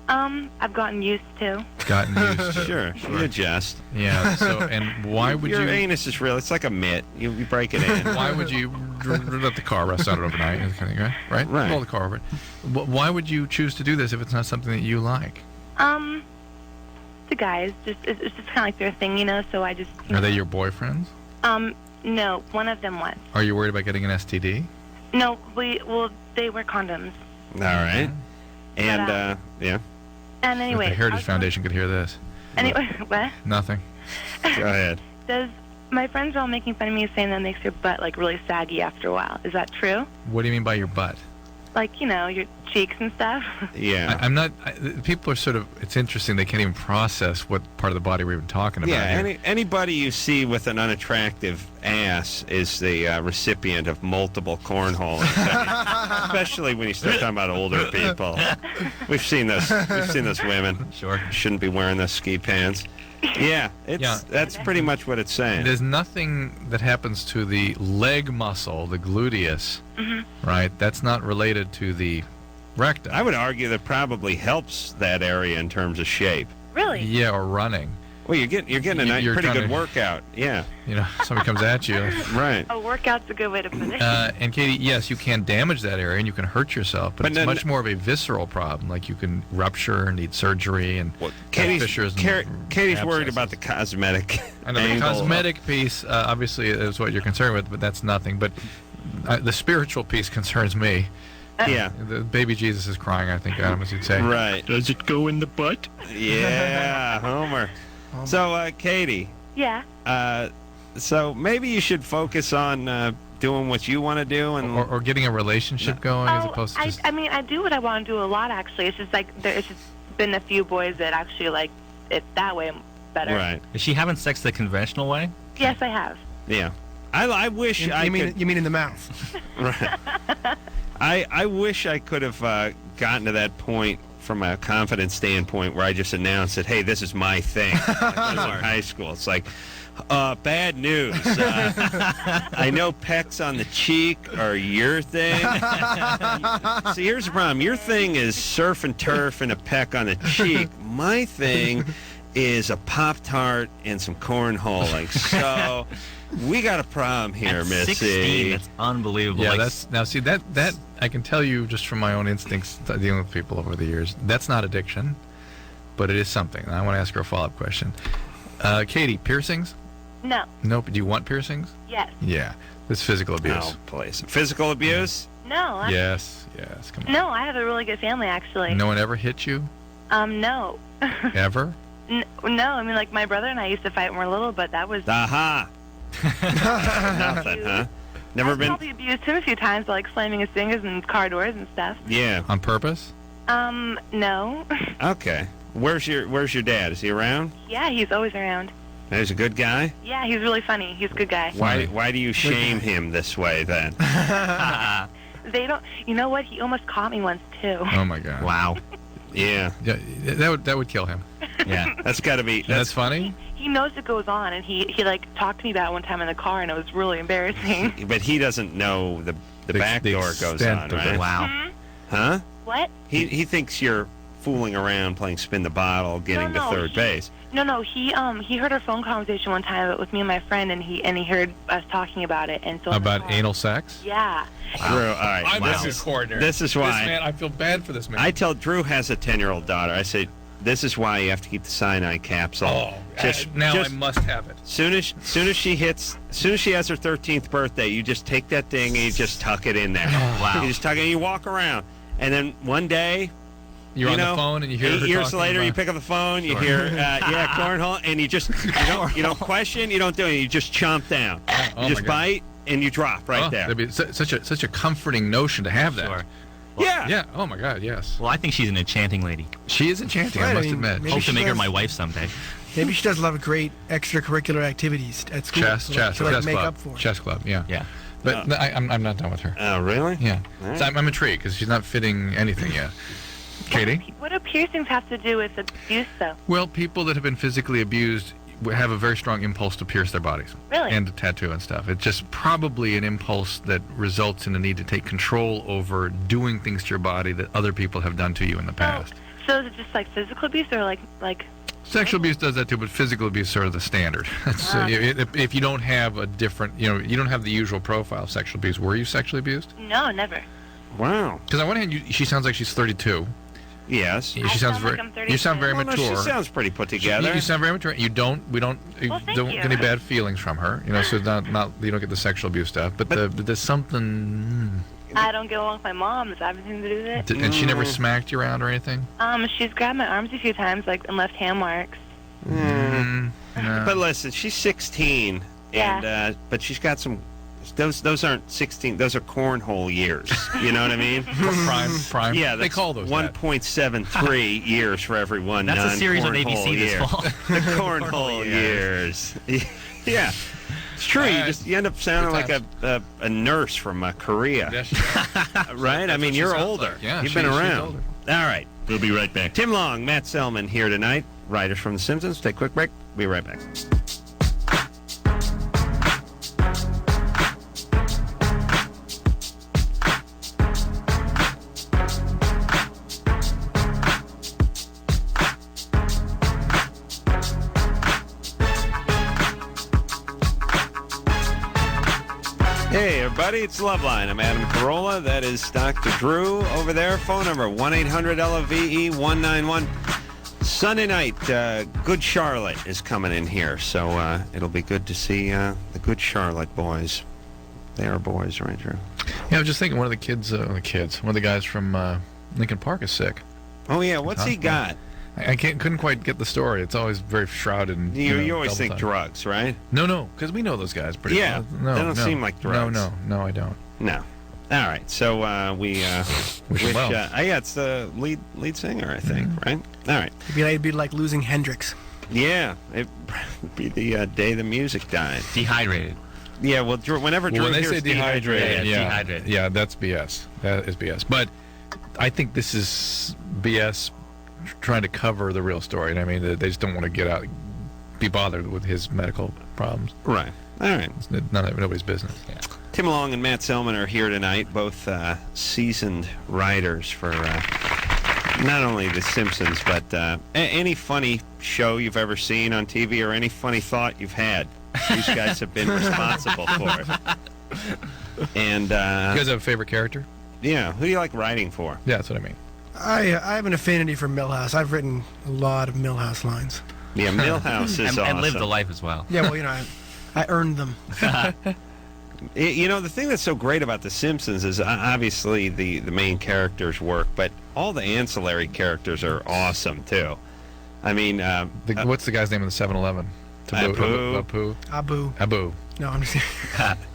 I've gotten used to. Gotten used to. Sure. You adjust. Yeah. So, and why would Your you? anus is real. It's like a mitt. You break it in. Why would you let the car rest on it overnight? Right? Right. Roll the car over. Why would you choose to do this if it's not something that you like? The guys, it's just kind of like their thing, you know. So I just. Are they your boyfriends? No, one of them was. Are you worried about getting an STD? No, they wear condoms. All right. And, But, yeah. And If anyway. the Heritage Foundation could hear this. Anyway, what? Nothing. Go ahead. My friends are all making fun of me, saying that makes your butt like really saggy after a while. Is that true? What do you mean by your butt? Like, you know, your cheeks and stuff. Yeah. I'm not. People are sort of. It's interesting. They can't even process what part of the body we're even talking about. Yeah, here. anybody you see with an unattractive ass is the recipient of multiple cornhole infections. Especially when you start talking about older people. We've seen those women. Sure. Shouldn't be wearing those ski pants. Yeah, that's pretty much what it's saying. There's nothing that happens to the leg muscle, the gluteus, right? That's not related to the rectum. I would argue that probably helps that area in terms of shape. Really? Yeah, or running. Well, you're getting a You're pretty trying good to- workout. Yeah. You know, somebody comes at you. Right. A workout's a good way to put it. And Katie, yes, you can damage that area and you can hurt yourself, but it's then- much more of a visceral problem. Like you can rupture and need surgery and Katie's, fissures. Katie's worried abscesses. about the cosmetic. I know the angle. cosmetic piece, obviously, is what you're concerned with, but that's nothing. But the spiritual piece concerns me. Yeah. The baby Jesus is crying, I think, Adam, as you'd say. Right. Does it go in the butt? Yeah, Homer. So, Katie. Yeah. So maybe you should focus on doing what you want to do, and Or getting a relationship going as opposed to just... I mean, I do what I want to do a lot, actually. It's just like, it's just been a few boys that actually like it that way better. right. Is she having sex the conventional way? Yes, I have. Yeah. I wish You I mean could. you mean in the mouth? Right. I wish I could have gotten to that point from a confidence standpoint where I just announced that, hey, this is my thing. Like when I was in high school. It's like, bad news. I know pecks on the cheek are your thing. See, here's the problem. Your thing is surf and turf and a peck on the cheek. My thing is a Pop-Tart and some cornholing. So we got a problem here, At Missy. 16, that's unbelievable. Yeah, Like, that's... Now, see, that I can tell you just from my own instincts dealing with people over the years, that's not addiction, but it is something. And I want to ask her a follow-up question. Katie, piercings? No. Nope. Do you want piercings? Yes. Yeah. This is physical abuse. Oh, please. Physical abuse? No. Yes. Come on. No, I have a really good family, actually. No one ever hit you? No. Ever? No, I mean, like, my brother and I used to fight when we were little, but that was... Aha. Nothing, huh? Never I've been? probably abused him a few times, like slamming his fingers in car doors and stuff. Yeah. On purpose? No. Okay. Where's your dad? Is he around? Yeah, he's always around. He's a good guy? Yeah, he's really funny. He's a good guy. Why do you shame him this way then? They don't... You know what? He almost caught me once, too. Oh, my God. wow. Yeah. Yeah, that would kill him. Yeah. That's got to be... That's funny? He knows it goes on, and he like talked to me about it one time in the car, and it was really embarrassing. But he doesn't know the back the door goes extent on, of right? it. Wow. Huh? What? He thinks you're fooling around, playing spin the bottle, getting No, to third base. No, he heard our phone conversation one time with me and my friend, and he heard us talking about it, and so About anal sex? Yeah. Drew, all right. I'm this in is corner. this is why This man, I feel bad for this man. I tell Drew has a 10-year-old daughter. I say this is why you have to keep the cyanide capsule. Now I must have it. Soon as she has her 13th birthday, you just take that thing and you just tuck it in there. Wow. You just tuck it and you walk around, and then one day, You're on the phone and you hear 8 her years talking later, you about- pick up the phone, you hear, cornhole, and you just, you don't question, you don't do anything, you just chomp down. Oh, You just my God. bite, and you drop right there. That'd be such a comforting notion to have that. Sure. Yeah. Yeah. Oh my God. Yes. Well, I think she's an enchanting lady. She is enchanting. Right, I I must mean, admit. maybe Hope she to make her does- my wife someday. Maybe she does a lot of great extracurricular activities at school Chess, to chess make club. up for. Chess club. Yeah. Yeah. But I'm not done with her. Oh, really? Yeah. All right. So I'm intrigued because she's not fitting anything yet. Katie? What do piercings have to do with abuse, though? Well, people that have been physically abused have a very strong impulse to pierce their bodies. Really? And to tattoo and stuff. It's just probably an impulse that results in a need to take control over doing things to your body that other people have done to you in the past. So is it just like physical abuse or like Sexual abuse does that too, but physical abuse is sort of the standard. So if you don't have a different, you don't have the usual profile of sexual abuse. Were you sexually abused? No, never. Wow. Because on one hand, she sounds like she's 32. Yes. She I sounds sound very. like I'm 32. You sound very Well, no, mature. she sounds pretty put together. You sound very mature. We don't Well, thank don't you. get any bad feelings from her. So it's not you don't get the sexual abuse stuff. But there's something. I don't get along with my mom. Does that have anything to do with it? And she never smacked you around or anything. She's grabbed my arms a few times, and left hand marks. No. But listen, she's 16, and but she's got some. Those aren't 16. Those are cornhole years. You know what I mean? prime. Yeah, they call those 1.73 years for every one. That's a series on non-cornhole ABC this year. fall. The cornhole years. Yeah, it's true. You end up sounding like a nurse from Korea, Yes, right? I mean, you're sounds older. like. Yeah, You've been she's around. older. All right, we'll be right back. Tim Long, Matt Selman here tonight. Writers from The Simpsons. Take a quick break. Be right back. Hey, everybody, it's Loveline. I'm Adam Carolla. That is Dr. Drew over there. Phone number 1-800-LOVE-191. Sunday night, Good Charlotte is coming in here, so it'll be good to see the Good Charlotte boys. They are boys, right, Drew? Yeah, I was just thinking one of the one of the guys from Lincoln Park is sick. Oh, yeah, what's he got? I couldn't quite get the story. It's always very shrouded in. You always double think time. drugs, right? No, because we know those guys pretty Yeah, well. they don't seem like drugs. No, I don't. No. All right, so we Wish him well. yeah, it's the lead singer, I think, right? All right. It'd be like losing Hendrix. Yeah, it'd be the day the music died. Dehydrated. Yeah, well, whenever Drew When they hears say dehydrated, dehydrated. yeah, that's BS. That is BS. But I think this is BS trying to cover the real story. And I mean, they just don't want to be bothered with his medical problems. Right. All right. It's nobody's business. Yeah. Tim Long and Matt Selman are here tonight, both seasoned writers for not only The Simpsons, but any funny show you've ever seen on TV or any funny thought you've had. These guys have been responsible for it. And You guys have a favorite character? yeah, who do you like writing for? Yeah, that's what I mean. I have an affinity for Milhouse. I've written a lot of Milhouse lines. Yeah, Milhouse is awesome. And lived the life as well. Yeah, well, I earned them. The thing that's so great about The Simpsons is obviously the main characters work, but all the ancillary characters are awesome too. I mean, What's the guy's name in the 7-Eleven? Apu. Abu. No, I'm just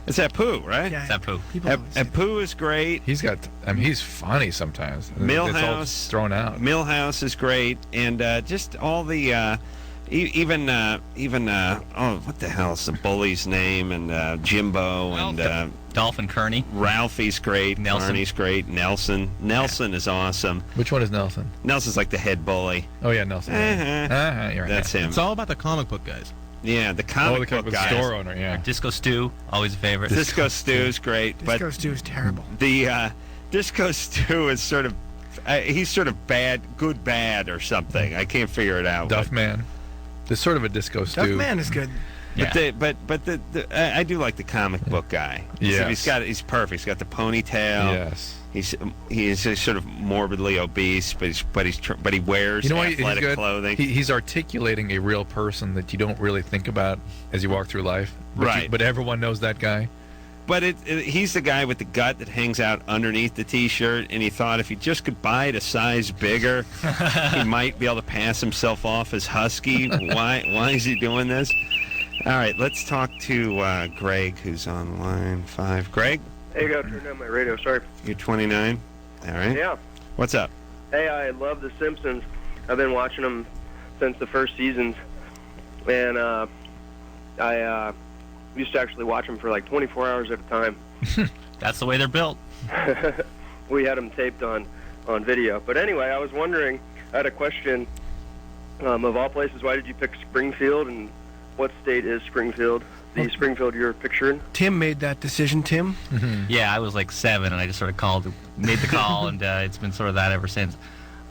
It's Apu, right? yeah, It's Apu. people always say that. Apu is great. He's funny sometimes. It's all Milhouse thrown out. Milhouse is great, and just all the even what the hell is the bully's name, and Jimbo and Dolphin Kearney. Ralphie's great. Nelson. Barney's great. Nelson is awesome. Which one is Nelson? Nelson's like the head bully. Oh yeah, Nelson. You're right. That's him. It's all about the comic book guys. Yeah, the comic book guys. store owner. Yeah. Disco Stew, always a favorite. Disco Stew's great, Disco Stew is terrible. the Disco Stew is sort of he's sort of good bad or something. I can't figure it out. Duffman. There's sort of a disco stew. Duffman is good. But I do like the comic book guy. Yes. He's perfect. He's got the ponytail. Yes. He's sort of morbidly obese, but he wears Why he's athletic good? clothing. He's articulating a real person that you don't really think about as you walk through life. But Right. But everyone knows that guy. But he's the guy with the gut that hangs out underneath the T-shirt, and he thought if he just could buy it a size bigger, he might be able to pass himself off as husky. Why is he doing this? All right, let's talk to Greg, who's on line 5. Greg? Hey, I got to turn down my radio. Sorry. You're 29? All right. Yeah. What's up? Hey, I love The Simpsons. I've been watching them since the first seasons, and I used to actually watch them for like 24 hours at a time. That's the way they're built. We had them taped on video. But anyway, I was wondering, I had a question. Of all places, why did you pick Springfield, and what state is Springfield? The Springfield you're picturing? Tim made that decision, Tim. Yeah, I was like 7, and I just sort of made the call, and it's been sort of that ever since.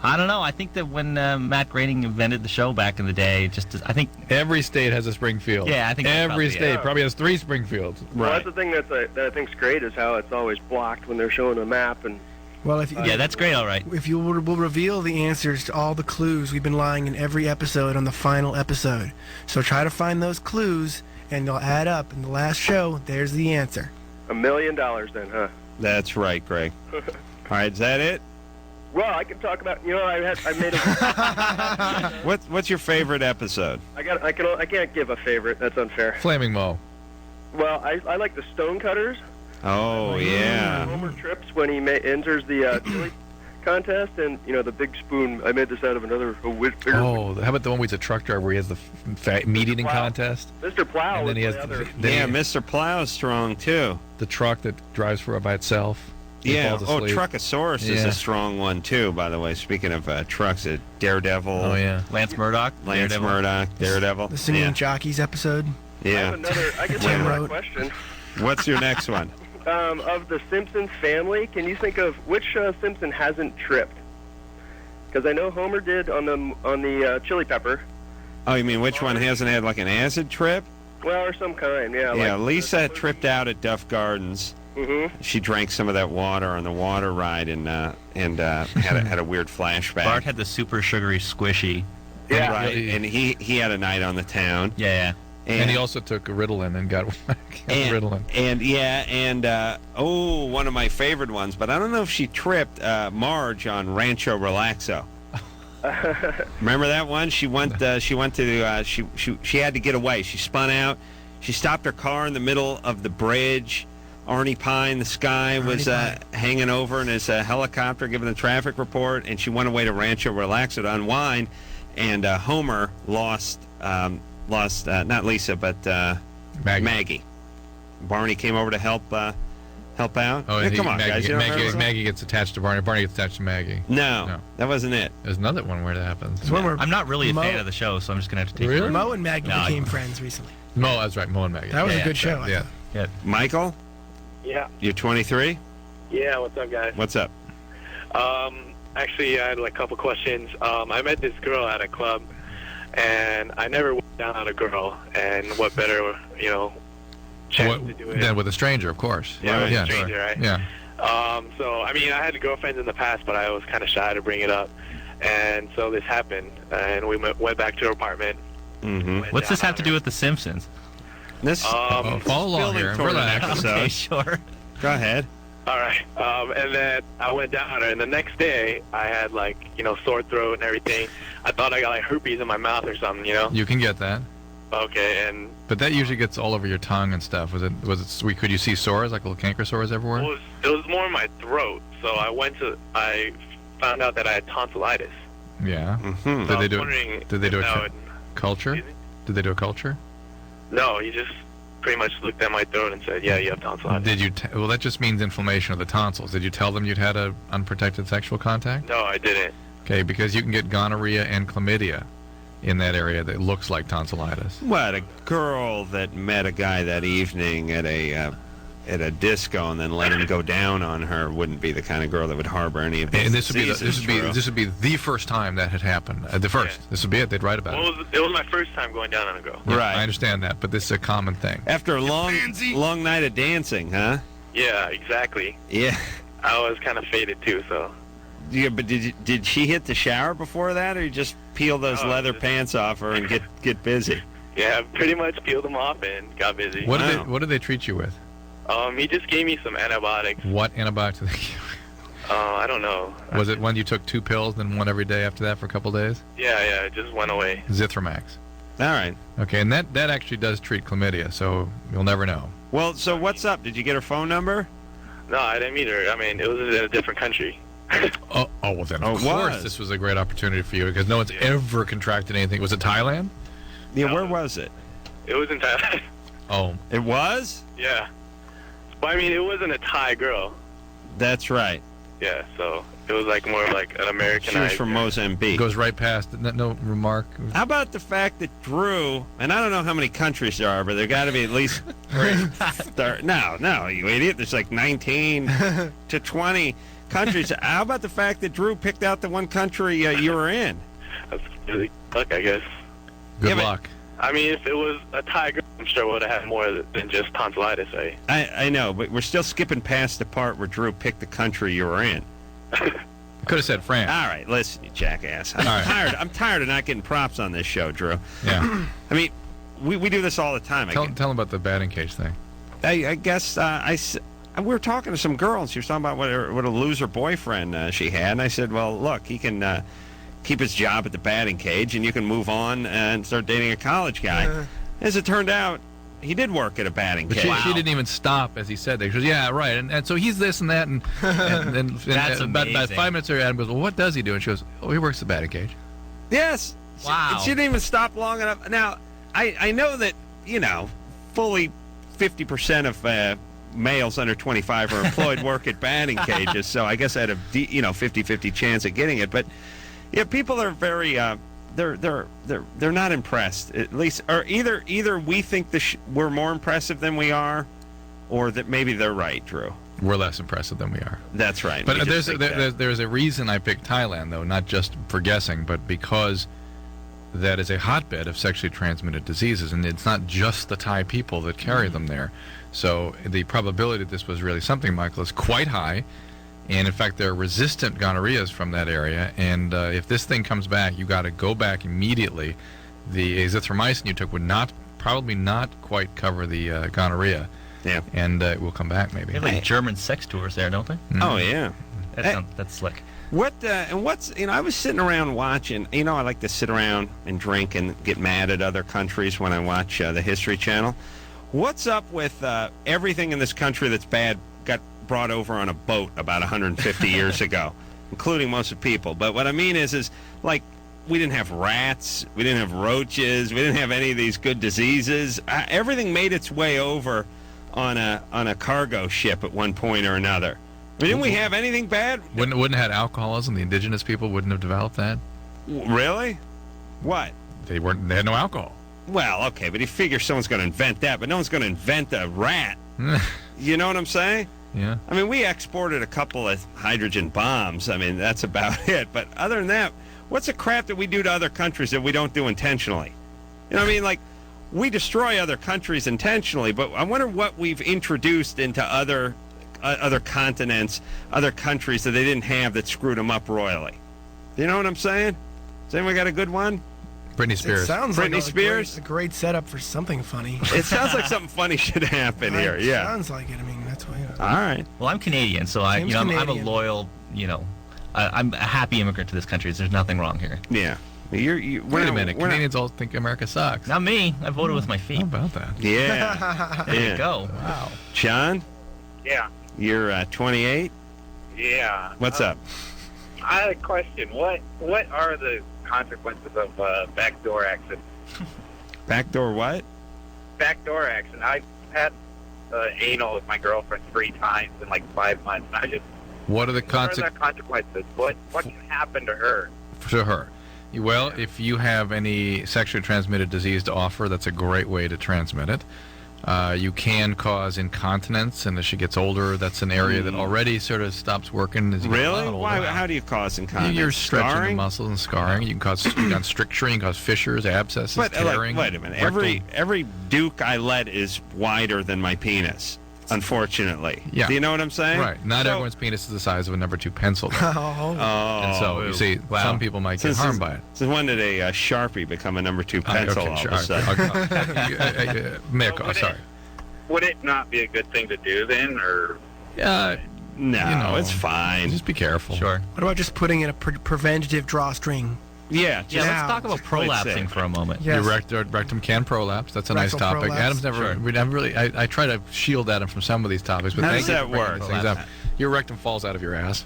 I don't know. I think that when Matt Groening invented the show back in the day, I think every state has a Springfield. Yeah, I think every state probably has 3 Springfields. Well, that's the thing that I think's great is how it's always blocked when they're showing a map. And well, that's great. All right. If you will reveal the answers to all the clues we've been lying in every episode on the final episode, so try to find those clues, and they'll add up. In the last show, there's the answer. $1 million then, huh? That's right, Greg. All right, is that it? Well, I can talk about. I made a. What's your favorite episode? I can't give a favorite. That's unfair. Flaming Moe. Well, I like the Stonecutters. Oh yeah. Homer trips when he enters the chili contest, and the big spoon. I made this out of another bigger. Oh, how about the one where he's a truck driver where he has the meat eating contest? Mr. Plow. And then he has Mr. Plow's strong too. The truck that drives by itself. Yeah. Oh, Truckosaurus is a strong one too. By the way, speaking of trucks, Daredevil. Oh yeah. Lance Murdoch. Daredevil. The Singing Jockeys episode. Yeah. I guess I have another question. What's your next one? Of the Simpsons family, can you think of which Simpson hasn't tripped? Because I know Homer did on the chili pepper. Oh, you mean which one hasn't had like an acid trip? Well, or some kind, yeah. Yeah, Lisa tripped out at Duff Gardens. Mm-hmm. She drank some of that water on the water ride and had a weird flashback. Bart had the super sugary squishy. Yeah. Right, and he had a night on the town. Yeah. And he also took Ritalin and got Ritalin. And one of my favorite ones, but I don't know if she tripped Marge on Rancho Relaxo. Remember that one? She had to get away. She spun out. She stopped her car in the middle of the bridge. Arnie Pine, the sky was hanging over in his helicopter giving the traffic report, and she went away to Rancho Relaxo to unwind, and Homer lost not Lisa, but Maggie. Barney came over to help out. Oh, yeah, come on, guys. Maggie gets attached to Barney. Barney gets attached to Maggie. No, that wasn't it. There's another one where that happens. I'm not really a fan of the show, so I'm just going to have to take it. Mo and Maggie became friends recently. Mo, that's right. Mo and Maggie. That was a good show. Yeah. Michael? Yeah. You're 23? Yeah, what's up, guys? What's up? Actually, I had a couple questions. I met this girl at a club, and I never went down on a girl, and what better, chance to do it than with a stranger, of course. Yeah, with a stranger, right? Yeah. So, I had girlfriends in the past, but I was kind of shy to bring it up. And so this happened, and we went back to her apartment. Mm-hmm. What's this have to do with The Simpsons? This follow along here. Relax. Okay, sure. Go ahead. All right. And then I went down on her, and the next day I had sore throat and everything. I thought I got herpes in my mouth or something, You can get that. Okay, but that usually gets all over your tongue and stuff. Was it sweet? Could you see sores, like little canker sores everywhere? Well, it was more in my throat. So I found out that I had tonsillitis. Yeah. Mm-hmm. Did they do a culture? Did they do a culture? No, he just pretty much looked at my throat and said, "Yeah, you have tonsillitis." Did you? Well, that just means inflammation of the tonsils. Did you tell them you'd had a unprotected sexual contact? No, I didn't. Okay, because you can get gonorrhea and chlamydia in that area that looks like tonsillitis. What, a girl that met a guy that evening at a disco and then let him go down on her wouldn't be the kind of girl that would harbor any of these. And this would be the first time that had happened. This would be it. They'd write about it. It was my first time going down on a girl. Yeah, right. I understand that, but this is a common thing. After a long night of dancing, huh? Yeah, exactly. Yeah. I was kind of faded too, so. Yeah, but did she hit the shower before that, or you just peel those leather pants off her and get busy? Yeah, pretty much peeled them off and got busy. What did they treat you with? He just gave me some antibiotics. What antibiotics did they give you? I don't know. Was it one you took 2 pills, then one every day after that for a couple days? Yeah, it just went away. Zithromax. All right. Okay, and that actually does treat chlamydia, so you'll never know. Well, so what's up? Did you get her phone number? No, I didn't meet her. I mean, it was in a different country. Well then, of it course, was. this was a great opportunity for you because no one's ever contracted anything. Was it Thailand? Yeah, where was it? It was in Thailand. Oh. It was? Yeah. But I mean, it wasn't a Thai girl. That's right. Yeah, so it was like more of like an Americanized. She was from Mozambique. Goes right past. No remark. How about the fact that Drew, and I don't know how many countries there are, but there got to be at least no, you idiot. There's like 19 to 20 countries. How about the fact that Drew picked out the one country you were in? That's really luck, I guess. Good luck. I mean, if it was a Thai girl, I'm sure it would have had more than just tonsillitis, right? I know, but we're still skipping past the part where Drew picked the country you were in. Could have said France. All right, listen, you jackass. I'm tired of not getting props on this show, Drew. Yeah. I mean, we do this all the time. Tell them about the batting cage thing. I guess we were talking to some girl, and she was talking about what a loser boyfriend she had. And I said, well, look, he can keep his job at the batting cage, and you can move on and start dating a college guy. As it turned out, he did work at a batting But cage. she didn't even stop as he said that. She goes, yeah, right. And so he's this and that. And That's about amazing. 5 minutes later, Adam goes, well, what does he do? And she goes, oh, he works at the batting cage. Yes. Wow. She didn't even stop long enough. Now, I know that, fully 50% of males under 25 are employed work at batting cages, so I guess I had a 50-50 chance of getting it. But yeah, people are very they're not impressed, at least, or either we think we're more impressive than we are, or that maybe they're right, Drew. We're less impressive than we are. That's right. But there's a reason I picked Thailand, though, not just for guessing, but because that is a hotbed of sexually transmitted diseases, and it's not just the Thai people that carry them there. So the probability that this was really something, Michael, is quite high. And in fact, there are resistant gonorrheas from that area. And if this thing comes back, you got to go back immediately. The azithromycin you took would probably not quite cover the gonorrhea. Yeah. And it will come back maybe. They have like German sex tours there, don't they? Oh yeah. That's slick. I was sitting around watching. I like to sit around and drink and get mad at other countries when I watch the History Channel. What's up with everything in this country that's bad got brought over on a boat about 150 years ago, including most of the people? But what I mean is like we didn't have rats, we didn't have roaches, we didn't have any of these good diseases. Everything made its way over on a cargo ship at one point or another. I mean, didn't we have anything bad? Wouldn't have had alcoholism. The indigenous people wouldn't have developed that. Really? What? They had no alcohol. Well, okay, but you figure someone's going to invent that, but no one's going to invent a rat. You know what I'm saying? Yeah. I mean, we exported a couple of hydrogen bombs. I mean, that's about it. But other than that, what's the crap that we do to other countries that we don't do intentionally? You know what I mean? Like, we destroy other countries intentionally, but I wonder what we've introduced into other continents, other countries that they didn't have that screwed them up royally. You know what I'm saying? Has anyone got a good one? Britney Spears. It sounds Britney like Spears? a great setup for something funny. It sounds like something funny should happen here. It Yeah. sounds like it. I mean, that's why. All right. Well, I'm Canadian, so I'm a Canadian. loyal, I'm a happy immigrant to this country. So there's nothing wrong here. Yeah. Wait a minute. Canadians all think America sucks. Not me. I voted with my feet. How about that? Yeah. There you go. Wow. John, Yeah. you're 28. Yeah. What's up? I had a question. What are the consequences of backdoor accident? Backdoor what? Backdoor accident. I've had anal with my girlfriend 3 times in like 5 months. And I just What are the what are the consequences? What can happen to her? to her? Well, if you have any sexually transmitted disease to offer, that's a great way to transmit it. You can cause incontinence, and as she gets older, that's an area that already sort of stops working as you get a lot Really? older. Why? How do you cause incontinence? You're stretching the Scarring? muscles and scarring. You can cause stricture, you can cause fissures, abscesses, But tearing. wait a minute. rectal- Every Duke I let is wider than my penis. Unfortunately. Yeah. Do you know what I'm saying? Right. Not So- everyone's penis is the size of a number 2 pencil. though. Oh. And so, you see, some people might get harmed by it. Since when did a Sharpie become a number 2 pencil all of a sudden? Mick, sorry. would it not be a good thing to do then, or? No, it's fine. Just be careful. Sure. What about just putting in a preventative drawstring? Yeah, Yeah, let's talk about prolapsing for a moment. Yes. Your rectum can prolapse. That's a nice Rectal topic. prolapse. Adam's never. We never really. I try to shield Adam from some of these topics, but How thank does you that for bringing work? these things up. Your rectum falls out of your ass.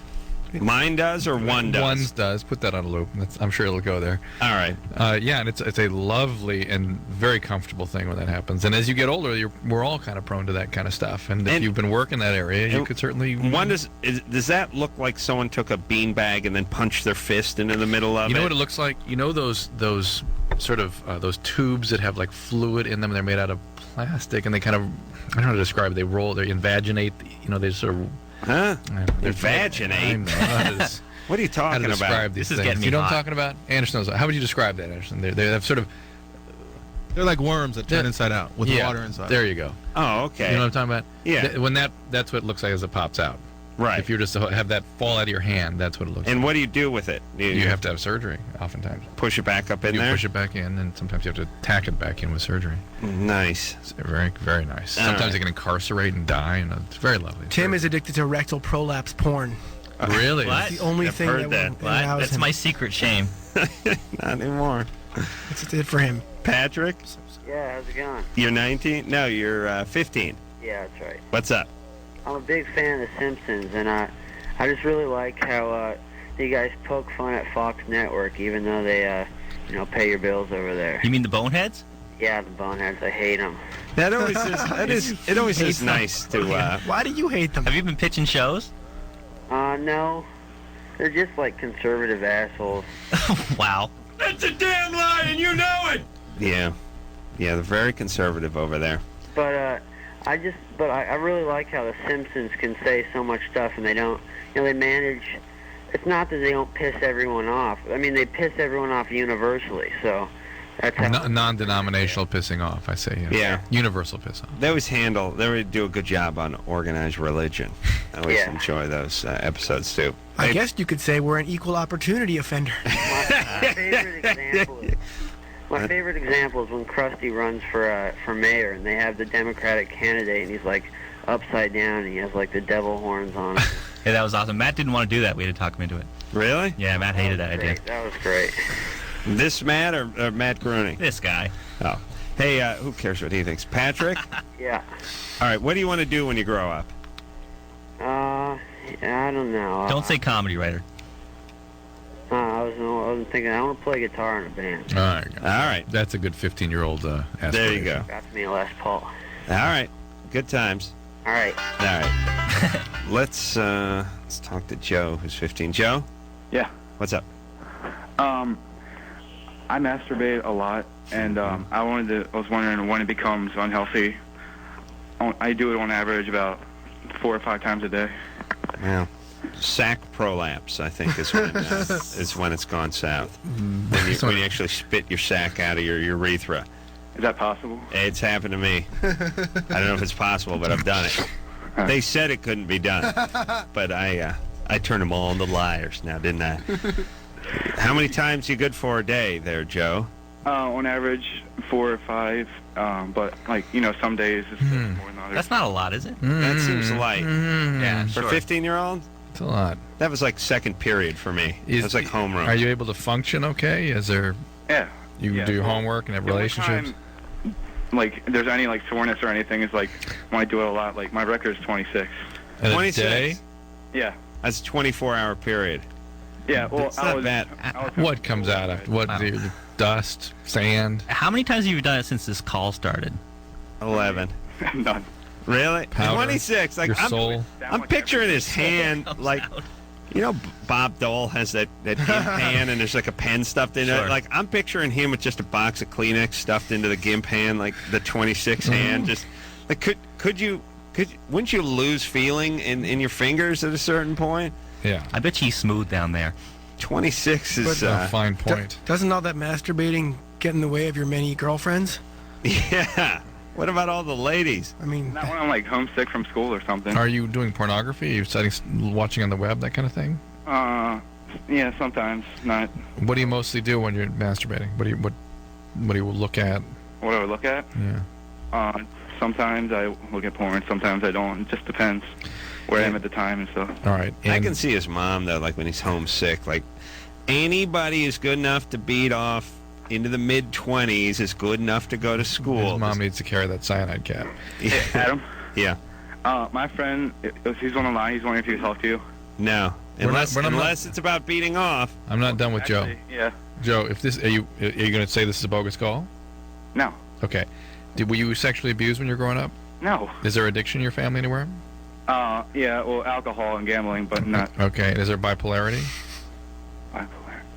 Mine does or one does? One does. Put that on a loop. I'm sure it'll go there. All right. Yeah, and it's a lovely and very comfortable thing when that happens. And as you get older, we're all kind of prone to that kind of stuff. And if you've been working that area, you could certainly. Does that look like someone took a beanbag and then punched their fist into the middle of it? You know what it looks like? You know those sort of those tubes that have like fluid in them. They're made out of plastic, and they kind of, I don't know how to describe it. They roll, they invaginate. You know, they sort of. Huh? They're Invaginate? What are you talking how to describe about? These This is things. getting me You know what I'm hot. talking about? Anderson knows. How would you describe that, Anderson? They're sort of. They're like worms that turn inside out with water inside. There you go. Oh, okay. You know what I'm talking about? Yeah. When that's what it looks like as it pops out. Right. If you just have that fall out of your hand, that's what it looks like. And what do you do with it? You have to have surgery, oftentimes. Push it back up in you there? push it back in, and sometimes you have to tack it back in with surgery. Nice. It's very, very nice. All Sometimes right. they can incarcerate and die, and it's very lovely. Tim is addicted to rectal prolapse porn. Really? What? It's the only thing heard that that. will What? arouse That's him. my secret shame. Not anymore. It's it for him. Patrick, Yeah, how's it going? you're 19? No, you're 15. Yeah, that's right. What's up? I'm a big fan of The Simpsons, and I just really like how you guys poke fun at Fox Network, even though they, pay your bills over there. You mean the boneheads? Yeah, the boneheads. I hate them. That always it always is nice to. Why do you hate them? Have you been pitching shows? No. They're just like conservative assholes. Wow. That's a damn lie, and you know it. Yeah, they're very conservative over there. But I really like how The Simpsons can say so much stuff, and they don't. They manage. It's not that they don't piss everyone off. I mean, they piss everyone off universally. So that's how. Non-denominational pissing off, I say. Yeah. Universal piss off. They always do a good job on organized religion. I always enjoy those episodes too. I guess you could say we're an equal opportunity offender. My favorite example is when Krusty runs for mayor, and they have the Democratic candidate, and he's like upside down, and he has like the devil horns on him. Yeah, that was awesome. Matt didn't want to do that. We had to talk him into it. Really? Yeah, Matt hated that idea. That was great. This Matt or Matt Groening? This guy. Oh. Hey, who cares what he thinks? Patrick? Yeah. All right, what do you want to do when you grow up? I don't know. Don't say comedy writer. I wasn't thinking. I want to play guitar in a band. All right. All right. That's a good 15-year-old aspiration. There you go. Got me a Les Paul. All right. Good times. All right. All right. Let's talk to Joe, who's 15. Joe? Yeah. What's up? I masturbate a lot, and I was wondering when it becomes unhealthy. I do it on average about 4 or 5 times a day. Well, sac prolapse, I think, is when it's gone south. When you actually spit your sac out of your urethra. Is that possible? It's happened to me. I don't know if it's possible, but I've done it. They said it couldn't be done, but I turned them all into liars now, didn't I? How many times you good for a day there, Joe? On average, 4 or 5, but some days it's more than others. That's not a lot, is it? That seems light. Yeah, For sure. 15-year-old? It's a lot. That was like second period for me. It was like homeroom. Are you able to function okay? Is there? Yeah. You do your homework and have relationships. If there's any soreness or anything, it's like when I do it a lot. Like my record is 26. 26? Yeah. That's a 24-hour period. Yeah. Well, It's not bad. What comes out of what? The dust, sand. How many times have you done it since this call started? 11. None. Really? Powder. 26. Like Your soul. I'm picturing his hand like, Bob Dole has that gimp hand and there's like a pen stuffed in Sure. it. Like I'm picturing him with just a box of Kleenex stuffed into the gimp hand, like the 26 hand. Just like wouldn't you lose feeling in your fingers at a certain point? Yeah. I bet he's smooth down there. 26 is a fine point. Doesn't all that masturbating get in the way of your many girlfriends? Yeah. What about all the ladies? I mean, not when I'm homesick from school or something. Are you doing pornography? Are you watching on the web, that kind of thing? Yeah, sometimes not. What do you mostly do when you're masturbating? What do you look at? What do I look at? Yeah. sometimes I look at porn, sometimes I don't. It just depends where I am at the time and stuff. All right. I can see his mom, though, like when he's homesick. Like, anybody is good enough to beat off into the mid-20s is good enough to go to school. His mom needs to carry that cyanide cap. Hey, Adam? Yeah. My friend, if he's on the line, he's wondering if he can talk to you. No. Unless it's about beating off. I'm not done with Actually, Joe. yeah. Joe, if this are you going to say this is a bogus call? No. Okay. Were you sexually abused when you were growing up? No. Is there addiction in your family anywhere? Yeah, well, alcohol and gambling, but not Okay. Is there bipolarity?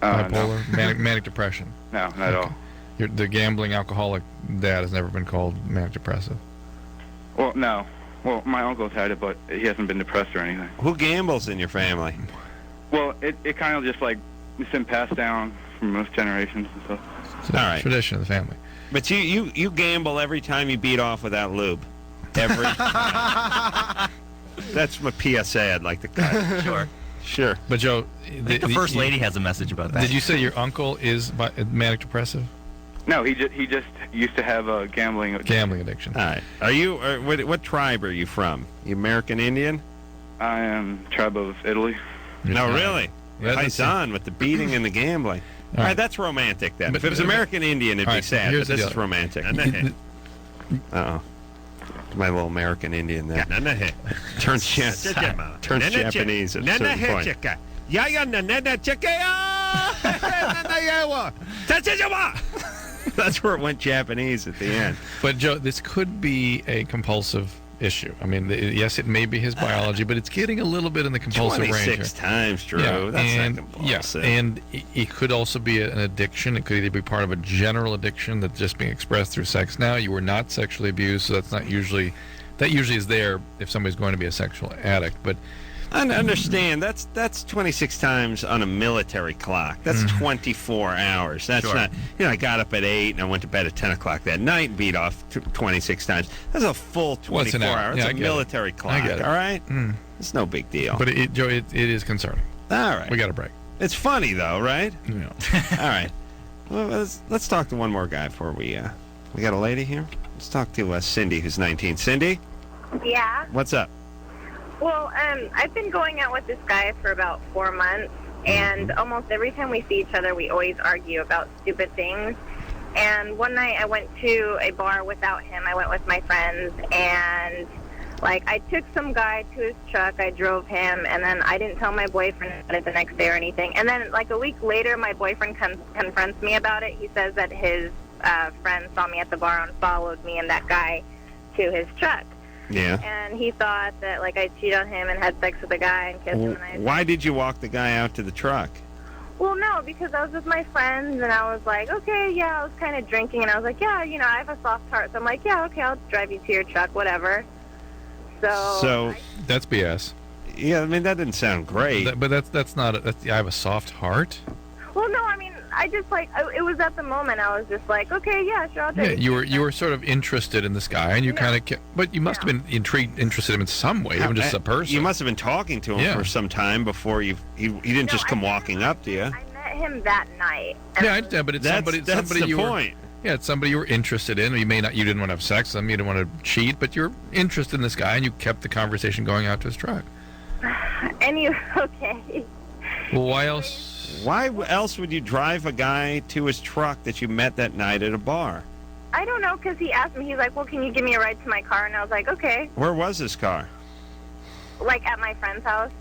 Bipolar? No. Manic depression? No, not at all. The gambling alcoholic dad has never been called manic depressive. Well, no. Well, my uncle's had it, but he hasn't been depressed or anything. Who gambles in your family? Well, it kind of just like it's been passed down from most generations and stuff. It's a tradition of the family. But you gamble every time you beat off without lube. Every time. That's my PSA I'd like to cut. Sure. But Joe, I think the first lady has a message about that. Did you say your uncle is manic depressive? No, he just used to have a gambling addiction. All right. Are you? What tribe are you from? You American Indian? I am tribe of Italy. No, really. That's on with the beating and the gambling. All right, that's romantic then. If it was American Indian, it'd be sad. But this is romantic. Uh-oh. My little American Indian there. Turns Japanese at a certain point. That's where it went Japanese at the end. But Joe, this could be a compulsive issue. I mean, yes, it may be his biology, but it's getting a little bit in the compulsive range. 26 times, Drew. Yeah, That's and, not compulsive. and it could also be an addiction. It could either be part of a general addiction that's just being expressed through sex now. You were not sexually abused, so that usually is there if somebody's going to be a sexual addict. But I understand. That's 26 times on a military clock. That's 24 hours. That's not. I got up at 8 and I went to bed at 10 o'clock that night and beat off 26 times. That's a full 24 hours. Yeah, it's a military clock. I get it. All right. It's no big deal. But Joe, it is concerning. All right. We got a break. It's funny though, right? Yeah. All right. Well, let's talk to one more guy before we got a lady here. Let's talk to Cindy, who's 19. Cindy, Yeah. what's up? Well, I've been going out with this guy for about 4 months, and almost every time we see each other, we always argue about stupid things. And one night I went to a bar without him. I went with my friends, and, I took some guy to his truck. I drove him, and then I didn't tell my boyfriend about it the next day or anything. And then, a week later, my boyfriend confronts me about it. He says that his friend saw me at the bar and followed me and that guy to his truck. Yeah. And he thought that, I cheated on him and had sex with a guy and kissed him. And Why did you walk the guy out to the truck? Well, no, because I was with my friends, and I was like, okay, yeah, I was kind of drinking, and I was like, yeah, I have a soft heart. So I'm like, yeah, okay, I'll drive you to your truck, whatever. So that's BS. Yeah, I mean, that didn't sound great. But that's not. I have a soft heart. Well, no, I mean, I just it was at the moment. I was just like, okay, yeah, sure, I'll drive you. You were sort of interested in this guy, and you kind of. But you must have been interested in him in some way, even just as a person. You must have been talking to him for some time before he didn't just come walking up to you. I met him that night. Yeah, but it's somebody. That's somebody the you point. Yeah, it's somebody you were interested in. You didn't want to have sex with him, you didn't want to cheat, but you're interested in this guy, and you kept the conversation going out to his truck. Okay. Well, why else? Why else would you drive a guy to his truck that you met that night at a bar? I don't know, because he asked me, he's like, well, can you give me a ride to my car? And I was like, okay. Where was his car? At my friend's house.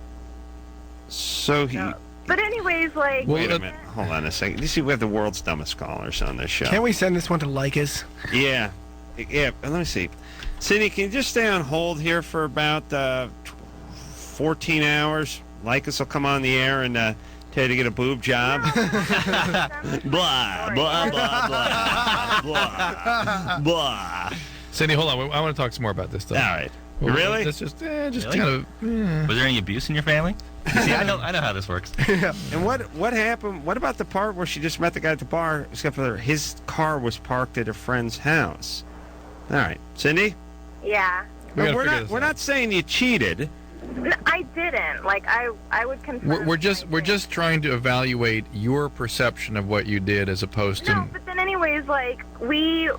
So he... But anyways, Wait a minute. Hold on a second. You see, we have the world's dumbest callers on this show. Can't we send this one to Lycus? Yeah. Yeah, let me see. Cindy, can you just stay on hold here for about 14 hours? Lycus will come on the air and tell you to get a boob job. Blah, blah, blah, blah, blah, blah. Cindy, hold on. I want to talk some more about this stuff. All right. Really? That's just Really? kind of... Was there any abuse in your family? See, I know how this works. And what happened? What about the part where she just met the guy at the bar? Except for his car was parked at a friend's house. All right, Cindy. Yeah. We're not saying you cheated. No, I didn't. I would confirm. We're just trying to evaluate your perception of what you did as opposed to. No, but then anyways, we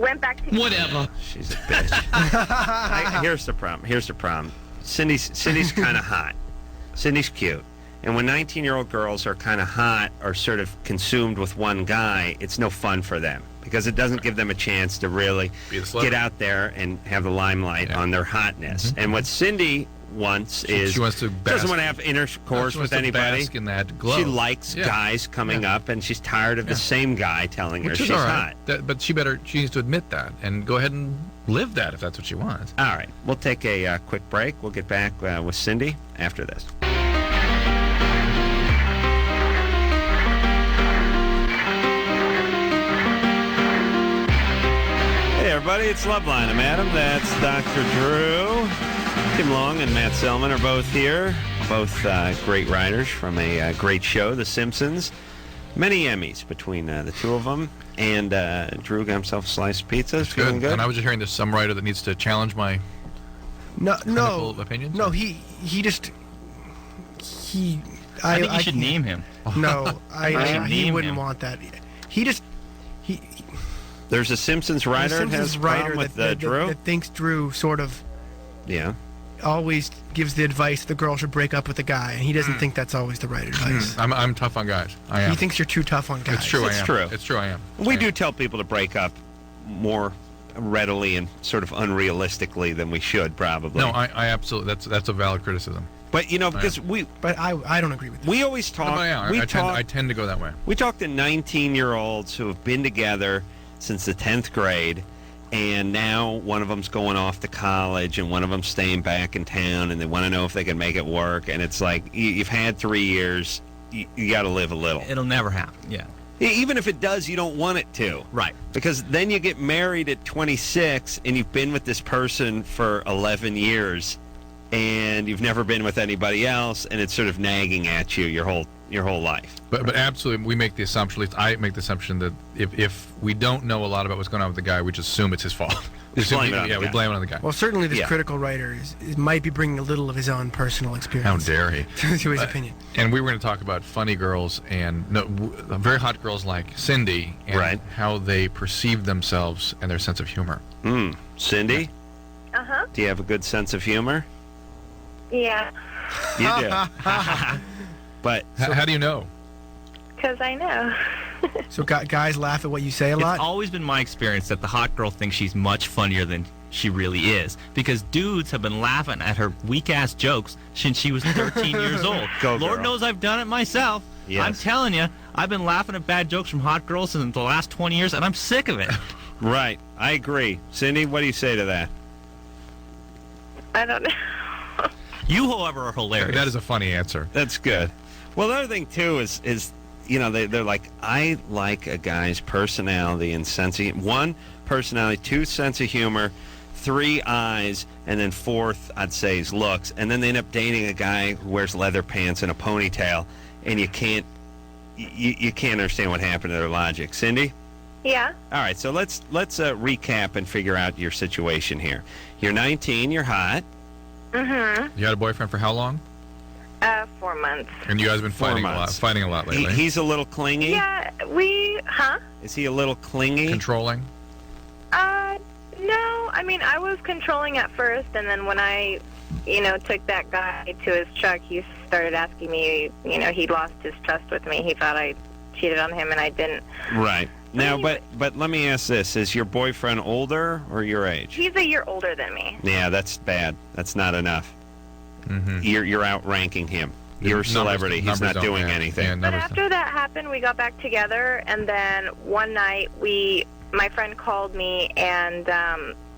went back together. Whatever. She's a bitch. Here's the problem. Cindy's kind of hot. Cindy's cute. And when 19-year-old girls are kind of hot or sort of consumed with one guy, it's no fun for them because it doesn't give them a chance to really get out there and have the limelight on their hotness. And what Cindy wants is she wants to doesn't want to have intercourse with anybody. Bask in that glow. She likes guys coming up, and she's tired of the same guy telling her Which she's is all hot. right. But she needs to admit that and go ahead and live that if that's what she wants. All right, we'll take a quick break. We'll get back with Cindy after this. Hey everybody, it's Loveline. I'm Adam. That's Dr. Drew. Tim Long and Matt Selman are both here. Both great writers from a great show, The Simpsons. Many Emmys between the two of them. And Drew got himself a slice of pizza. It's Feeling good. And I was just hearing there's some writer that needs to challenge my clinical opinions. No, he I think you should name him. No, he wouldn't want that. There's a Simpsons writer that has a problem with Drew? that thinks Drew sort of always gives the advice the girl should break up with the guy, and he doesn't think that's always the right advice. I'm tough on guys. I am. He thinks you're too tough on guys. It's true. It's true. It's true. I am. We do tell people to break up more readily and sort of unrealistically than we should, probably. No, I absolutely. That's a valid criticism. But because I don't agree with that. We always talk. No, I tend to go that way. We talk to 19-year-olds who have been together since the 10th grade, and now one of them's going off to college and one of them's staying back in town, and they want to know if they can make it work. And it's like, you've had 3 years, you got to live a little. It'll never happen, yeah. Even if it does, you don't want it to. Right. Because then you get married at 26, and you've been with this person for 11 years, and you've never been with anybody else, and it's sort of nagging at you your whole life. But absolutely, we make the assumption, at least I make the assumption that if we don't know a lot about what's going on with the guy, we just assume it's his fault. We blame it on the guy. Well, certainly this critical writer might be bringing a little of his own personal experience. How dare he? to his opinion. And we were going to talk about funny girls and very hot girls like Cindy and how they perceive themselves and their sense of humor. Cindy? Uh-huh. Do you have a good sense of humor? Yeah. You do. But how do you know? Because I know. So guys laugh at what you say a lot? It's always been my experience that the hot girl thinks she's much funnier than she really is. Because dudes have been laughing at her weak-ass jokes since she was 13 years old. Lord knows I've done it myself. Yes. I'm telling you, I've been laughing at bad jokes from hot girls since the last 20 years, and I'm sick of it. Right. I agree. Cindy, what do you say to that? I don't know. You, however, are hilarious. That is a funny answer. That's good. Well, the other thing, too, is they're like, I like a guy's personality and sense of... 1, personality. 2, sense of humor. 3, eyes. And then 4th, I'd say, is looks. And then they end up dating a guy who wears leather pants and a ponytail, and you can't understand what happened to their logic. Cindy? Yeah. All right, so let's recap and figure out your situation here. You're 19, you're hot. Mm-hmm. You had a boyfriend for how long? 4 months. And you guys have been fighting a lot lately. He's a little clingy? Yeah, Is he a little clingy? Controlling? No. I mean, I was controlling at first, and then when I, took that guy to his truck, he started asking me, he lost his trust with me. He thought I cheated on him, and I didn't. Right. Now, but let me ask this. Is your boyfriend older or your age? He's a year older than me. Yeah, that's bad. That's not enough. Mm-hmm. You're outranking him. You're a celebrity. He's not doing anything. Yeah, but after that happened, we got back together, and then one night my friend called me, and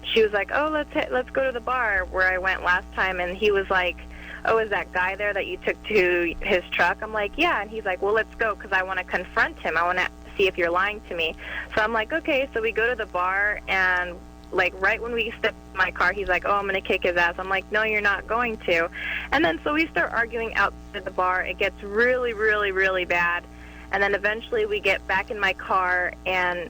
she was like, "Oh, let's go to the bar where I went last time," and he was like, "Oh, is that guy there that you took to his truck?" I'm like, "Yeah," and he's like, "Well, let's go because I want to confront him. I want to see if you're lying to me." So I'm like, "Okay." So we go to the bar, and right when we step in my car, he's like, "Oh, I'm going to kick his ass." I'm like, "No, you're not going to." And then so we start arguing outside the bar. It gets really, really, really bad. And then eventually we get back in my car, and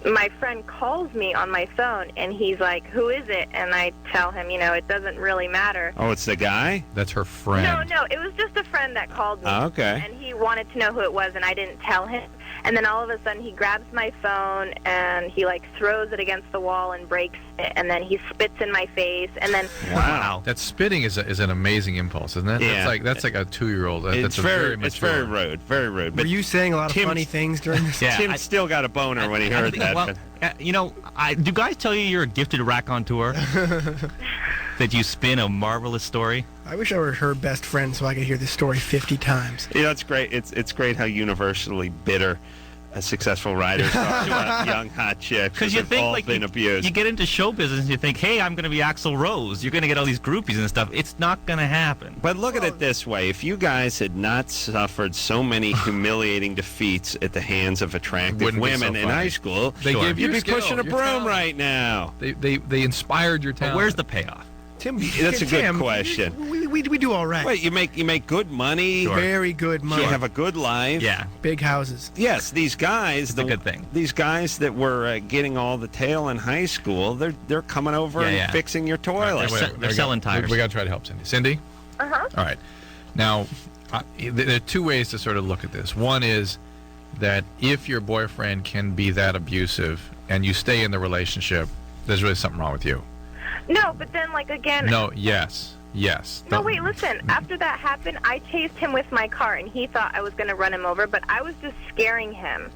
my friend calls me on my phone, and he's like, "Who is it?" And I tell him, it doesn't really matter. Oh, it's the guy? That's her friend. No, it was just a friend that called me. Oh, okay. And he wanted to know who it was, and I didn't tell him. And then all of a sudden he grabs my phone and he like throws it against the wall and breaks it, and then he spits in my face, and then Wow. That spitting is an amazing impulse, isn't it? Yeah. That's like a 2-year-old. It's very mature. rude, very rude. Were you saying a lot of Tim's- funny things during this? Yeah, Tim still got a boner when he heard that. Well, but- do guys tell you you're a gifted raconteur? That you spin a marvelous story? I wish I were her best friend so I could hear this story 50 times. It's great. It's great how universally bitter successful writers are about young hot chicks Because who've you think all like been abused. you get into show business and you think, hey, I'm going to be Axl Rose. You're going to get all these groupies and stuff. It's not going to happen. But look at it this way. If you guys had not suffered so many humiliating defeats at the hands of attractive Wouldn't be so women in funny. high school, They give you you'd be skill, pushing a your broom talent. right now. They inspired your talent. But where's the payoff? Tim, That's a good Tim, question. We do all right. Wait, you make good money. Very good money. You have a good life. Yeah. Big houses. Yes, these guys. It's a good thing. These guys that were getting all the tail in high school, they're coming over and fixing your toilet. They're selling tires. We got to try to help Cindy. Cindy? Uh-huh. All right. Now, there are two ways to sort of look at this. One is that if your boyfriend can be that abusive and you stay in the relationship, there's really something wrong with you. No, but then like again. No, yes. No, wait, listen. After that happened, I chased him with my car, and he thought I was going to run him over, but I was just scaring him.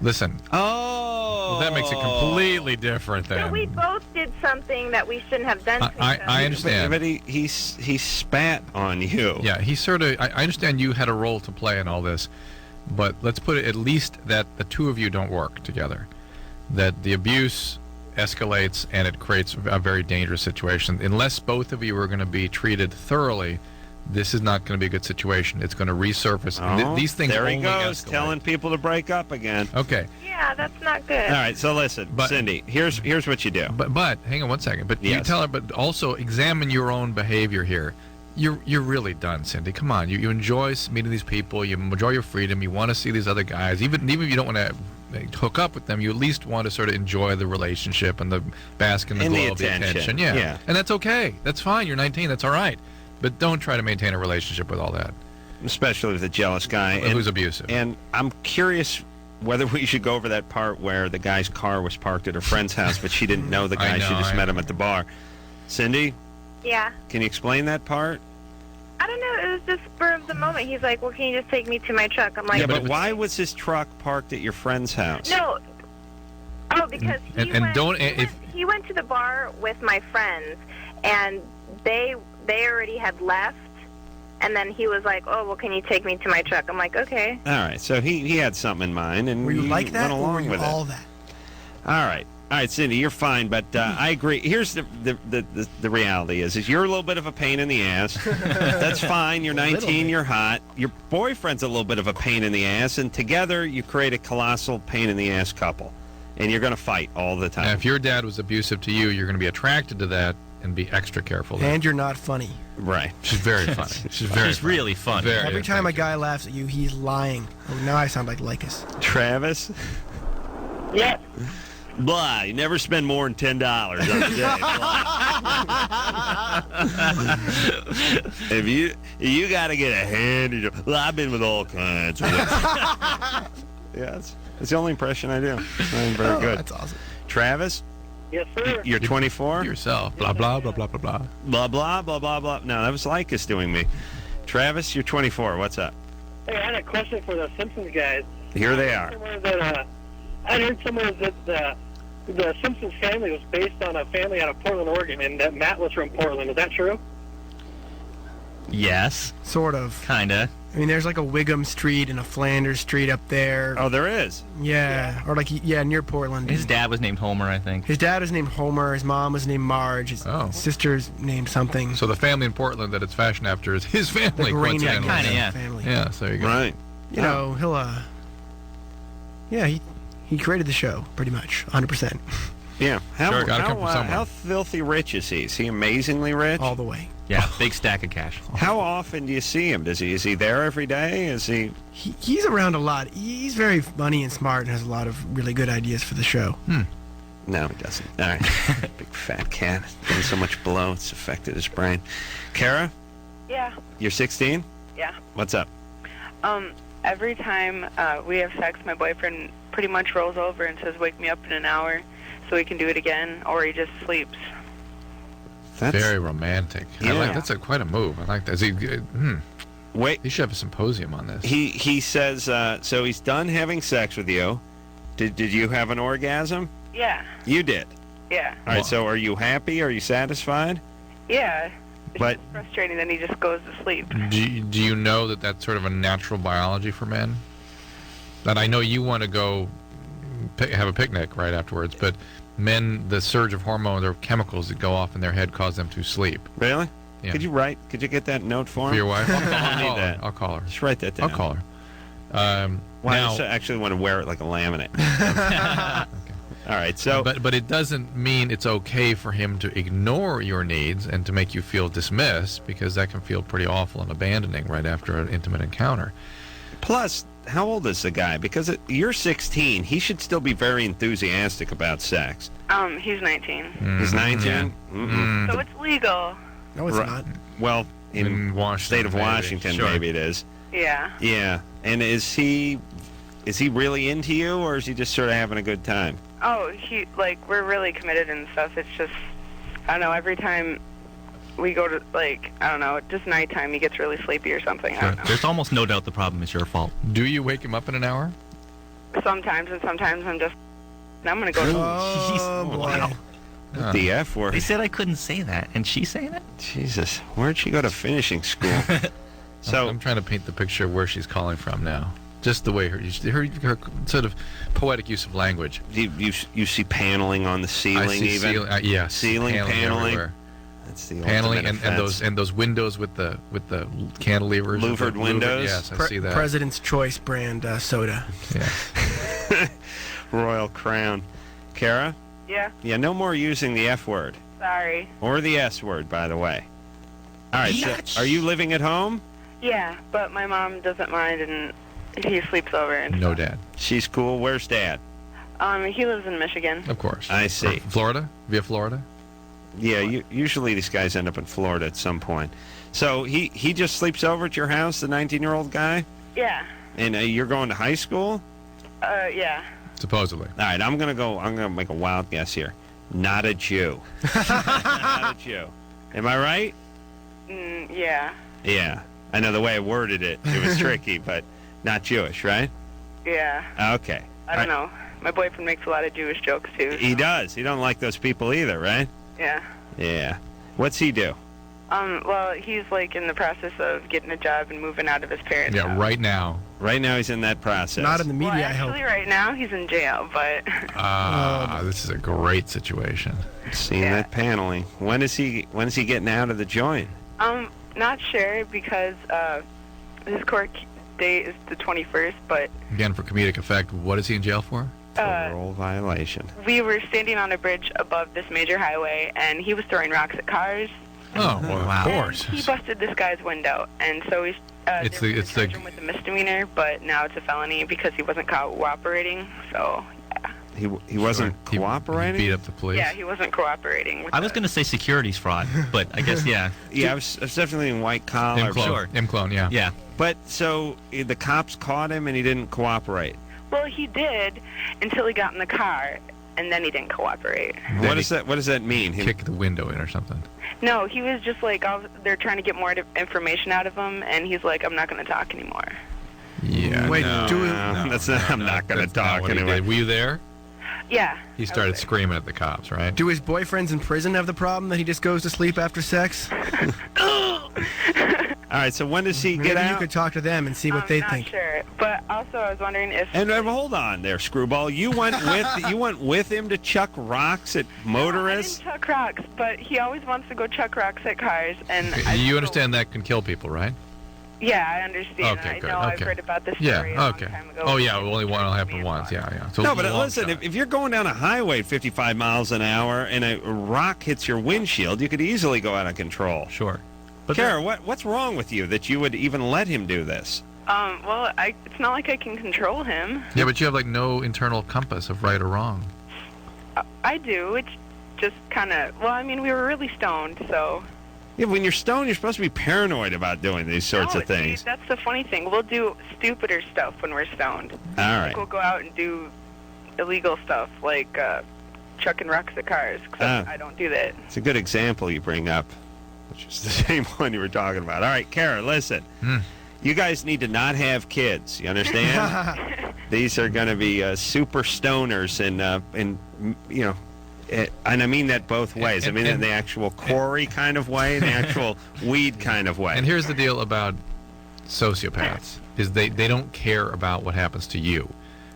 Listen. Oh. Well, that makes it completely different then. So we both did something that we shouldn't have done. I understand. But he spat on you. Yeah, he sort of. I understand you had a role to play in all this, but let's put it at least that the two of you don't work together. That the abuse escalates and it creates a very dangerous situation. Unless both of you are going to be treated thoroughly, this is not going to be a good situation. It's going to resurface. Oh, These things there he only goes, escalate. telling people to break up again. Okay. Yeah, that's not good. All right, so listen, Cindy, here's what you do. But hang on one second. But you Yes. tell her. But also examine your own behavior here. You're really done, Cindy. Come on. You enjoy meeting these people. You enjoy your freedom. You want to see these other guys. Even if you don't want to hook up with them, you at least want to sort of enjoy the relationship and the bask in the glow of the attention. Yeah. And that's okay. That's fine. You're 19. That's all right. But don't try to maintain a relationship with all that. Especially with a jealous guy. Who's abusive. And I'm curious whether we should go over that part where the guy's car was parked at her friend's house, but she didn't know the guy. She just met him at the bar. Cindy? Yeah. Can you explain that part? I don't know. It was just spur of the moment. He's like, well, can you just take me to my truck? I'm like, Yeah, but why was his truck parked at your friend's house? No. Oh, because he went to the bar with my friends, and they already had left, and then he was like, oh, well, can you take me to my truck? I'm like, okay. All right, so he had something in mind, and Were you like that, went or along were you with all it. that? All right, Cindy, you're fine, but I agree. Here's the reality is you're a little bit of a pain in the ass. That's fine. You're 19. You're hot. Your boyfriend's a little bit of a pain in the ass, and together you create a colossal pain in the ass couple, and you're going to fight all the time. Now, if your dad was abusive to you, you're going to be attracted to that and be extra careful. And you're not funny. Right. She's very funny. She's really funny. Every time a guy laughs at you, he's lying. Oh, now I sound like Lycus. Travis? Yes. Blah, you never spend more than $10 on a day. If you got to get a handy job. Well, I've been with all kinds. Yeah, that's the only impression I do. It's not even very good. That's awesome. Travis? Yes, sir. You're 24? Yourself. Blah, blah, blah, blah, blah, blah. Blah, blah, blah, blah, blah. No, that was Lycus doing me. Travis, you're 24. What's up? Hey, I had a question for the Simpsons guys. Here they are. I heard somewhere that the Simpsons family was based on a family out of Portland, Oregon, and that Matt was from Portland. Is that true? Yes. Sort of. Kinda. I mean, there's like a Wiggum Street and a Flanders Street up there. Oh, there is? Yeah. Or like, near Portland. His dad was named Homer, I think. His dad was named Homer. His mom was named Marge. His sister's named something. So the family in Portland that it's fashioned after is his family. The Rainier coincidentally. family. Yeah, so there you go. Right. You know, he'll, he created the show, pretty much, 100%. Yeah. How how filthy rich is he? Is he amazingly rich? All the way. Yeah, big stack of cash. How often do you see him? Is he there every day? Is he? He's around a lot. He's very funny and smart and has a lot of really good ideas for the show. No, he doesn't. All right. Big fat cat. Getting so much blow, it's affected his brain. Kara, Yeah. you're 16? Yeah. What's up? every time we have sex, my boyfriend pretty much rolls over and says, "Wake me up in an hour so we can do it again," or he just sleeps. That's very romantic. Yeah. That's quite a move. I like that. Wait. He should have a symposium on this. He says, so he's done having sex with you. Did you have an orgasm? Yeah. You did? Yeah. All right, so are you happy? Are you satisfied? Yeah. It's But just frustrating that he just goes to sleep. Do you know that that's sort of a natural biology for men? That I know you want to go have a picnic right afterwards, but men, the surge of hormones or chemicals that go off in their head cause them to sleep. Really? Yeah. Could you get that note for him? For your wife? I need that. I'll call her. Just write that down. I'll call her. Well, now, I actually want to wear it like a laminate. All right, so... But it doesn't mean it's okay for him to ignore your needs and to make you feel dismissed, because that can feel pretty awful and abandoning right after an intimate encounter. Plus, how old is the guy? Because you're 16. He should still be very enthusiastic about sex. He's 19. He's 19? Yeah. So it's legal. No, it's not. Well, in Washington, state of maybe. Washington, Sure. maybe it is. Yeah. Yeah. And is he really into you, or is he just sort of having a good time? Oh, we're really committed and stuff. It's just, I don't know, every time we go to, just nighttime, he gets really sleepy or something. I don't know. There's almost no doubt the problem is your fault. Do you wake him up in an hour? Sometimes, and sometimes I'm going to go to... Oh, boy. Wow. The F word. They said I couldn't say that, and she's saying it? Jesus. Where'd she go to finishing school? So I'm trying to paint the picture of where she's calling from now. Just the way her sort of poetic use of language. You see paneling on the ceiling, I see even? yes. Ceiling paneling. Everywhere. That's the paneling ultimate and those windows with the cantilevers. Louvered windows. Yes, I see that. President's Choice brand soda. Yeah. Royal Crown. Kara? Yeah? Yeah, no more using the F word. Sorry. Or the S word, by the way. All right, so are you living at home? Yeah, but my mom doesn't mind, and he sleeps over. And No dad. She's cool. Where's Dad? He lives in Michigan. Of course. I see. Florida? Via Florida? Yeah, usually these guys end up in Florida at some point. So he just sleeps over at your house, the 19-year-old guy? Yeah. And you're going to high school? Yeah. Supposedly. All right, I'm gonna make a wild guess here. Not a Jew. Not a Jew. Am I right? Yeah. Yeah. I know the way I worded it. It was tricky, but not Jewish, right? Yeah. Okay. I don't know. My boyfriend makes a lot of Jewish jokes, too. So. He does. He don't like those people either, right? Yeah. Yeah. What's he do? Well, he's, in the process of getting a job and moving out of his parents' house. right now. Right now he's in that process. Not in the media, Well, I hope. actually, right now, he's in jail, but... This is a great situation. Seeing that paneling. When is he getting out of the joint? Not sure, because his court date is the 21st, but... Again, for comedic effect, what is he in jail for? Parole violation. We were standing on a bridge above this major highway, and he was throwing rocks at cars. Oh, well, of course. He busted this guy's window, and so he's charged him with a misdemeanor, but now it's a felony because he wasn't cooperating. So he wasn't cooperating. He beat up the police. yeah, he wasn't cooperating. I was going to say securities fraud, but I guess, yeah. Yeah, I was definitely in white collar. Sure. M-clone, yeah. Yeah. But so the cops caught him and he didn't cooperate. Well, he did until he got in the car, and then he didn't cooperate. What does that mean? Kick the window in or something. No, he was just they're trying to get more information out of him, and he's like, I'm not going to talk anymore. Yeah. Wait, I'm not going to talk anymore. Were you there? Yeah. He started screaming at the cops, right? Do his boyfriends in prison have the problem that he just goes to sleep after sex? All right, so when does he get out? You could talk to them and see what they think. Not sure, but also I was wondering if... And hold on there, Screwball. You went with him to chuck rocks at motorists? I didn't chuck rocks, but he always wants to go chuck rocks at cars, and You understand that can kill people, right? Yeah, I understand. Okay, I good. know Okay. I've heard about this story a long time ago. Oh, yeah, only one will happen once. Yeah. So No, but long listen, shot. if you're going down a highway at 55 miles an hour and a rock hits your windshield, you could easily go out of control. Sure. But Kara, what's wrong with you that you would even let him do this? Well, it's not like I can control him. Yeah, but you have no internal compass of right or wrong. I do. It's just kind of... Well, I mean, we were really stoned, so... Yeah, when you're stoned, you're supposed to be paranoid about doing these sorts No, of things. See, that's the funny thing. We'll do stupider stuff when we're stoned. All Like right. we'll go out and do illegal stuff, like chucking rocks at cars. 'Cause I don't do that. It's a good example you bring up, which is the same one you were talking about. All right, Kara, listen. You guys need to not have kids. You understand? These are going to be super stoners, and you know, and I mean that both ways. I mean in the actual quarry kind of way, and the actual weed kind of way. And here's the deal about sociopaths: is they don't care about what happens to you,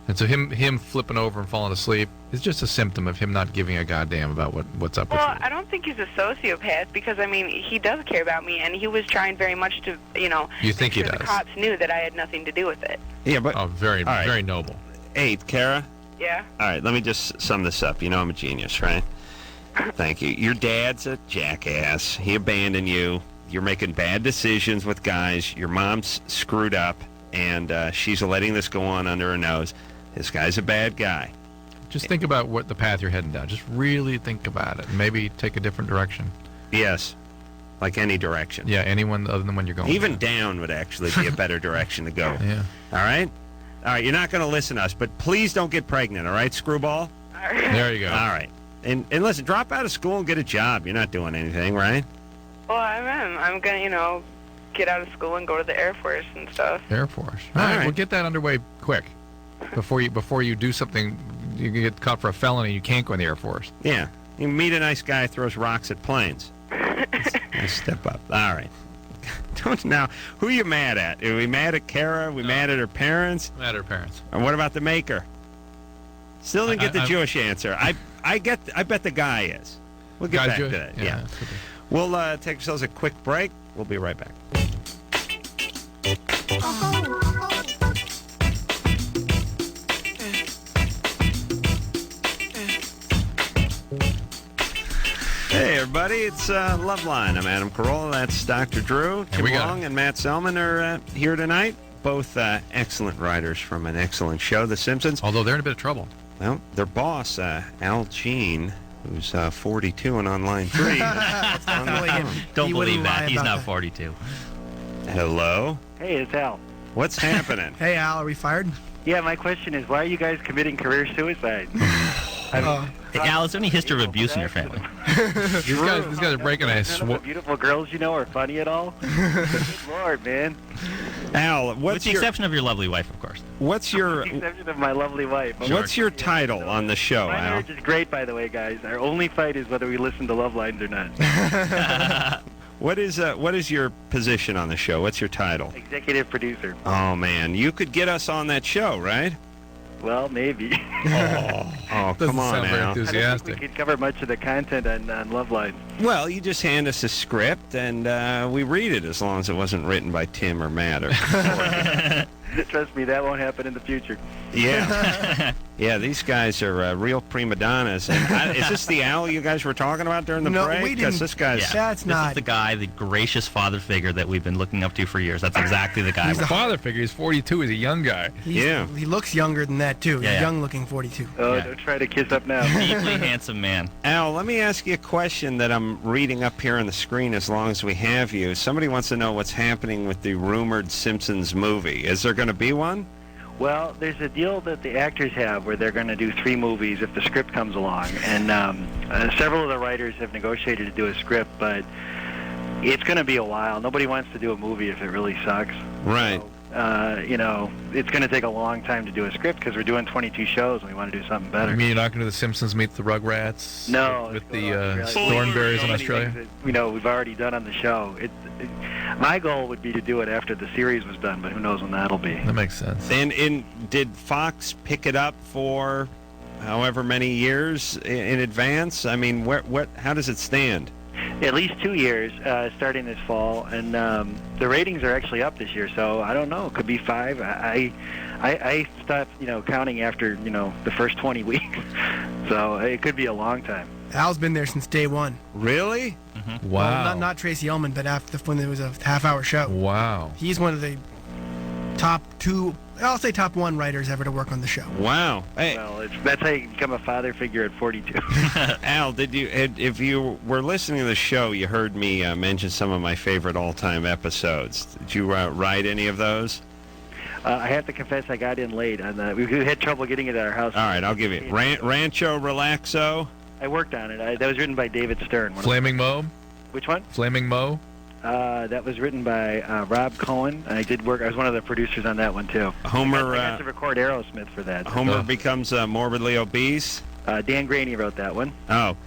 and so him flipping over and falling asleep is just a symptom of him not giving a goddamn about what's up with Well, you. I don't think he's a sociopath because, I mean, he does care about me, and he was trying very much to, you know, You think he make sure does? the cops knew that I had nothing to do with it. Yeah, but very all right. very noble. Hey, Kara. Yeah? All right, let me just sum this up. You know I'm a genius, right? Thank you. Your dad's a jackass. He abandoned you. You're making bad decisions with guys. Your mom's screwed up, and she's letting this go on under her nose. This guy's a bad guy. Just think about what the path you're heading down. Just really think about it. Maybe take a different direction. Yes, like any direction. Yeah, anyone other than when you're going. Even down would actually be a better direction to go. Yeah. All right? All right, you're not going to listen to us, but please don't get pregnant, all right, screwball? There you go. All right. And listen, drop out of school and get a job. You're not doing anything, right? Well, I am. I'm going to, you know, get out of school and go to the Air Force and stuff. Air Force. All right, well, get that underway quick. Before you do something, you can get caught for a felony. You can't go in the Air Force. Yeah. You meet a nice guy who throws rocks at planes. Nice step up. All right. Now, who are you mad at? Are we mad at Kara? Are we mad at her parents? Mad at her parents. And what about the maker? Still didn't get the Jewish answer. I bet the guy is. We'll get Guy's back Jewish? to that. Yeah, Yeah. that's good. We'll take ourselves a quick break. We'll be right back. Hey, everybody, it's Loveline. I'm Adam Carolla. That's Dr. Drew. Tim we got Long and Matt Selman are here tonight. Both excellent writers from an excellent show, The Simpsons. Although they're in a bit of trouble. Well, their boss, Al Jean, who's 42 and on line 3. Don't believe that. He's not 42. Hello? Hey, it's Al. What's happening? Hey, Al, are we fired? Yeah, my question is, why are you guys committing career suicide? Hey, Al, is there any history of abuse in your family? These guys are breaking a None of the beautiful girls you know are funny at all? Good Lord, man. Al, With the exception of your lovely wife, of course. What's your With the exception of my lovely wife. What's your title on the show, My Al? marriage is great, by the way, guys. Our only fight is whether we listen to love lines or not. What is your position on the show? What's your title? Executive producer. Oh man, you could get us on that show, right? Well, maybe. Oh, come on, Al. I don't think we could cover much of the content on Loveline. Well, you just hand us a script and we read it as long as it wasn't written by Tim or Matt or. Trust me, that won't happen in the future. Yeah. Yeah, these guys are real prima donnas. And is this the Al you guys were talking about during the No, break? we 'Cause didn't. this guy's. That's This not. is the guy, the gracious father figure that we've been looking up to for years. That's exactly the guy. He's a father figure. He's 42. He's a young guy. He looks younger than that, too. Yeah, He's yeah. young-looking 42. Oh, don't try to kiss up now. Deeply handsome man. Al, let me ask you a question that I'm reading up here on the screen as long as we have you. Somebody wants to know what's happening with the rumored Simpsons movie. Is there going to be one? Well, there's a deal that the actors have where they're going to do 3 movies if the script comes along. And several of the writers have negotiated to do a script, but it's going to be a while. Nobody wants to do a movie if it really sucks. Right. It's going to take a long time to do a script because we're doing 22 shows and we want to do something better. You mean you're not going to do The Simpsons Meet the Rugrats? No. With the Thornberries in Australia? We've already done on the show. My goal would be to do it after the series was done, but who knows when that'll be. That makes sense. And did Fox pick it up for however many years in advance? I mean, how does it stand? At least 2 years, starting this fall, and the ratings are actually up this year. So I don't know; it could be 5. I stopped, counting after the first 20 weeks. So it could be a long time. Al's been there since day one. Really? Mm-hmm. Wow. Well, not Tracy Ullman, but when it was a half-hour show. Wow. He's one of the top 2, I'll say top 1 writers ever to work on the show. Wow. Hey. Well, that's how you become a father figure at 42. Al, if you were listening to the show, you heard me mention some of my favorite all-time episodes. Did you write any of those? I have to confess I got in late. We had trouble getting it at our house. All right, I'll give you Rancho Relaxo. I worked on it. That was written by David Stern. Flaming Moe? Which one? Flaming Moe? That was written by Rob Cohen. I was one of the producers on that one, too. Homer. I got to record Aerosmith for that. Homer becomes morbidly obese. Dan Graney wrote that one. Oh.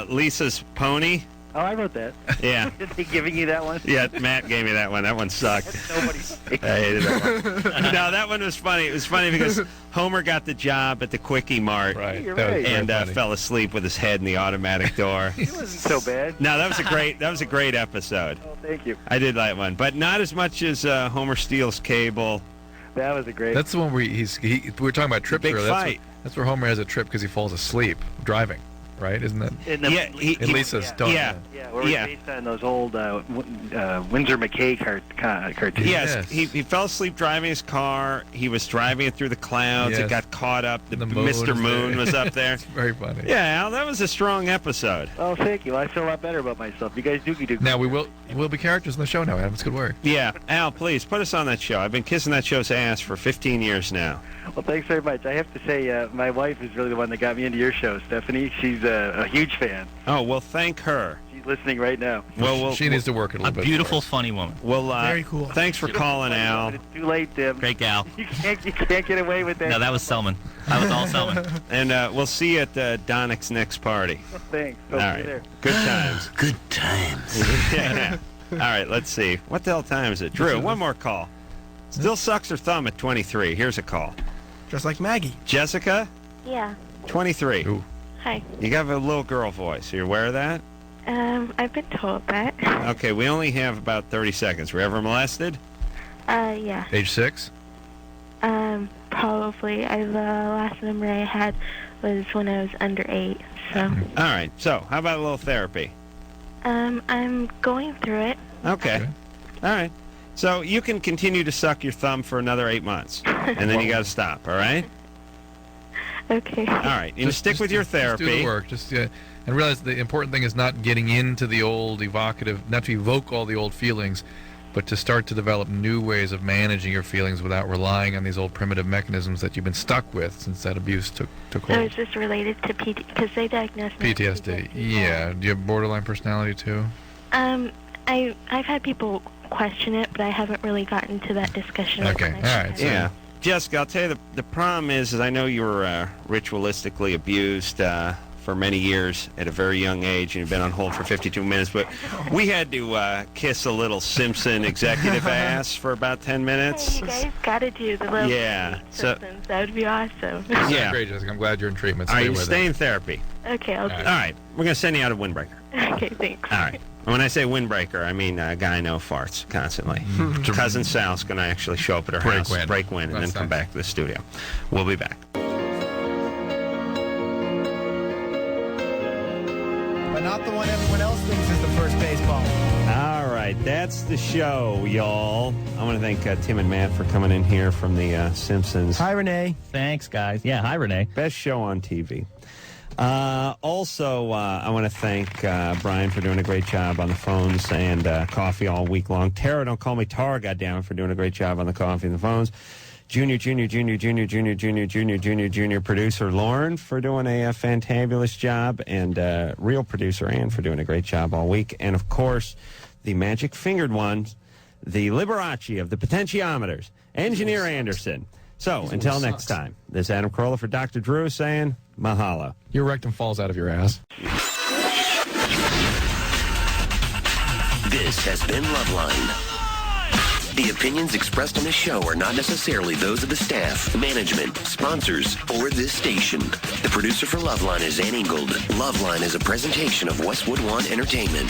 Lisa's Pony. Oh, I wrote that. Yeah. Is he giving you that one? Yeah, Matt gave me that one. That one sucked. Nobody's I hated that one. No, that one was funny. It was funny because Homer got the job at the Quickie Mart. Right. You're right. And fell asleep with his head in the automatic door. It wasn't so bad. No, that was a great episode. Oh, thank you. I did like one, but not as much as Homer steals cable. That was a great. That's the one where we were talking about trips. Big fight. That's where Homer has a trip because he falls asleep driving. Right? Isn't that? Yeah, Lisa's daughter. Yeah, we're based on those old Windsor McKay cartoons. Yes, he fell asleep driving his car. He was driving it through the clouds. Yes. It got caught up. The Mr. Moon was up there. It's very funny. Yeah, Al, that was a strong episode. Oh, thank you. I feel a lot better about myself. You guys do. Now we'll be characters in the show now, Adam. It's good work. Yeah, Al, please put us on that show. I've been kissing that show's ass for 15 years now. Well, thanks very much. I have to say, my wife is really the one that got me into your show, Stephanie. She's a huge fan. Oh, well, thank her. She's listening right now. Well, she needs to work it a little bit. A beautiful, funny woman. Well, Very cool. Thanks for calling, Al. It's too late, Tim. Great gal. You can't get away with that. No, that was Selman. That was all Selman. And we'll see you at Donic's next party. Thanks. All right. There. Good times. Good times. Yeah. All right, let's see. What the hell time is it? Drew, one more call. Still sucks her thumb at 23. Here's a call. Just like Maggie. Jessica, Yeah. 23. Ooh. Hi. You got a little girl voice. Are you aware of that? I've been told that. Okay, we only have about 30 seconds. Were you ever molested? Yeah. Age 6? Probably. The last memory I had was when I was under 8. So. All right. So, how about a little therapy? I'm going through it. Okay. All right. So you can continue to suck your thumb for another 8 months, and then you got to stop. All right. Okay. All right. You stick with your therapy. Just do the work. And realize the important thing is not getting into the old evocative, not to evoke all the old feelings, but to start to develop new ways of managing your feelings without relying on these old primitive mechanisms that you've been stuck with since that abuse took hold. So is this related to because they diagnosed me with PTSD. Yeah. Do you have borderline personality too? I've had people question it, but I haven't really gotten to that discussion. Okay. All right. So Yeah. Jessica, I'll tell you, the problem is I know you were ritualistically abused for many years at a very young age, and you've been on hold for 52 minutes, but we had to kiss a little Simpson executive ass for about 10 minutes. Hey, you guys got to do the little Simpsons. That would be awesome. Yeah. Great, Jessica. I'm glad you're in treatment. All right, Stay you with stay it. in therapy. Okay, I'll do All right, we're going to send you out a windbreaker. Okay, thanks. All right. When I say windbreaker, I mean a guy I know farts constantly. Cousin Sal's going to actually show up at her house, break wind, and then come back to the studio. We'll be back. But not the one everyone else thinks is the first baseball. All right, that's the show, y'all. I want to thank Tim and Matt for coming in here from the Simpsons. Hi, Renee. Thanks, guys. Yeah, hi, Renee. Best show on TV. Also, I want to thank Brian for doing a great job on the phones and coffee all week long. Tara, don't call me Tara, goddammit, for doing a great job on the coffee and the phones. Junior producer Lauren for doing a fantabulous job, and real producer Ann for doing a great job all week. And, of course, the magic-fingered ones, the Liberace of the potentiometers, Engineer Anderson. So, until next time, this is Adam Carolla for Dr. Drew saying mahalo. Your rectum falls out of your ass. This has been Loveline. The opinions expressed on this show are not necessarily those of the staff, management, sponsors, or this station. The producer for Loveline is Ann Ingold. Loveline is a presentation of Westwood One Entertainment.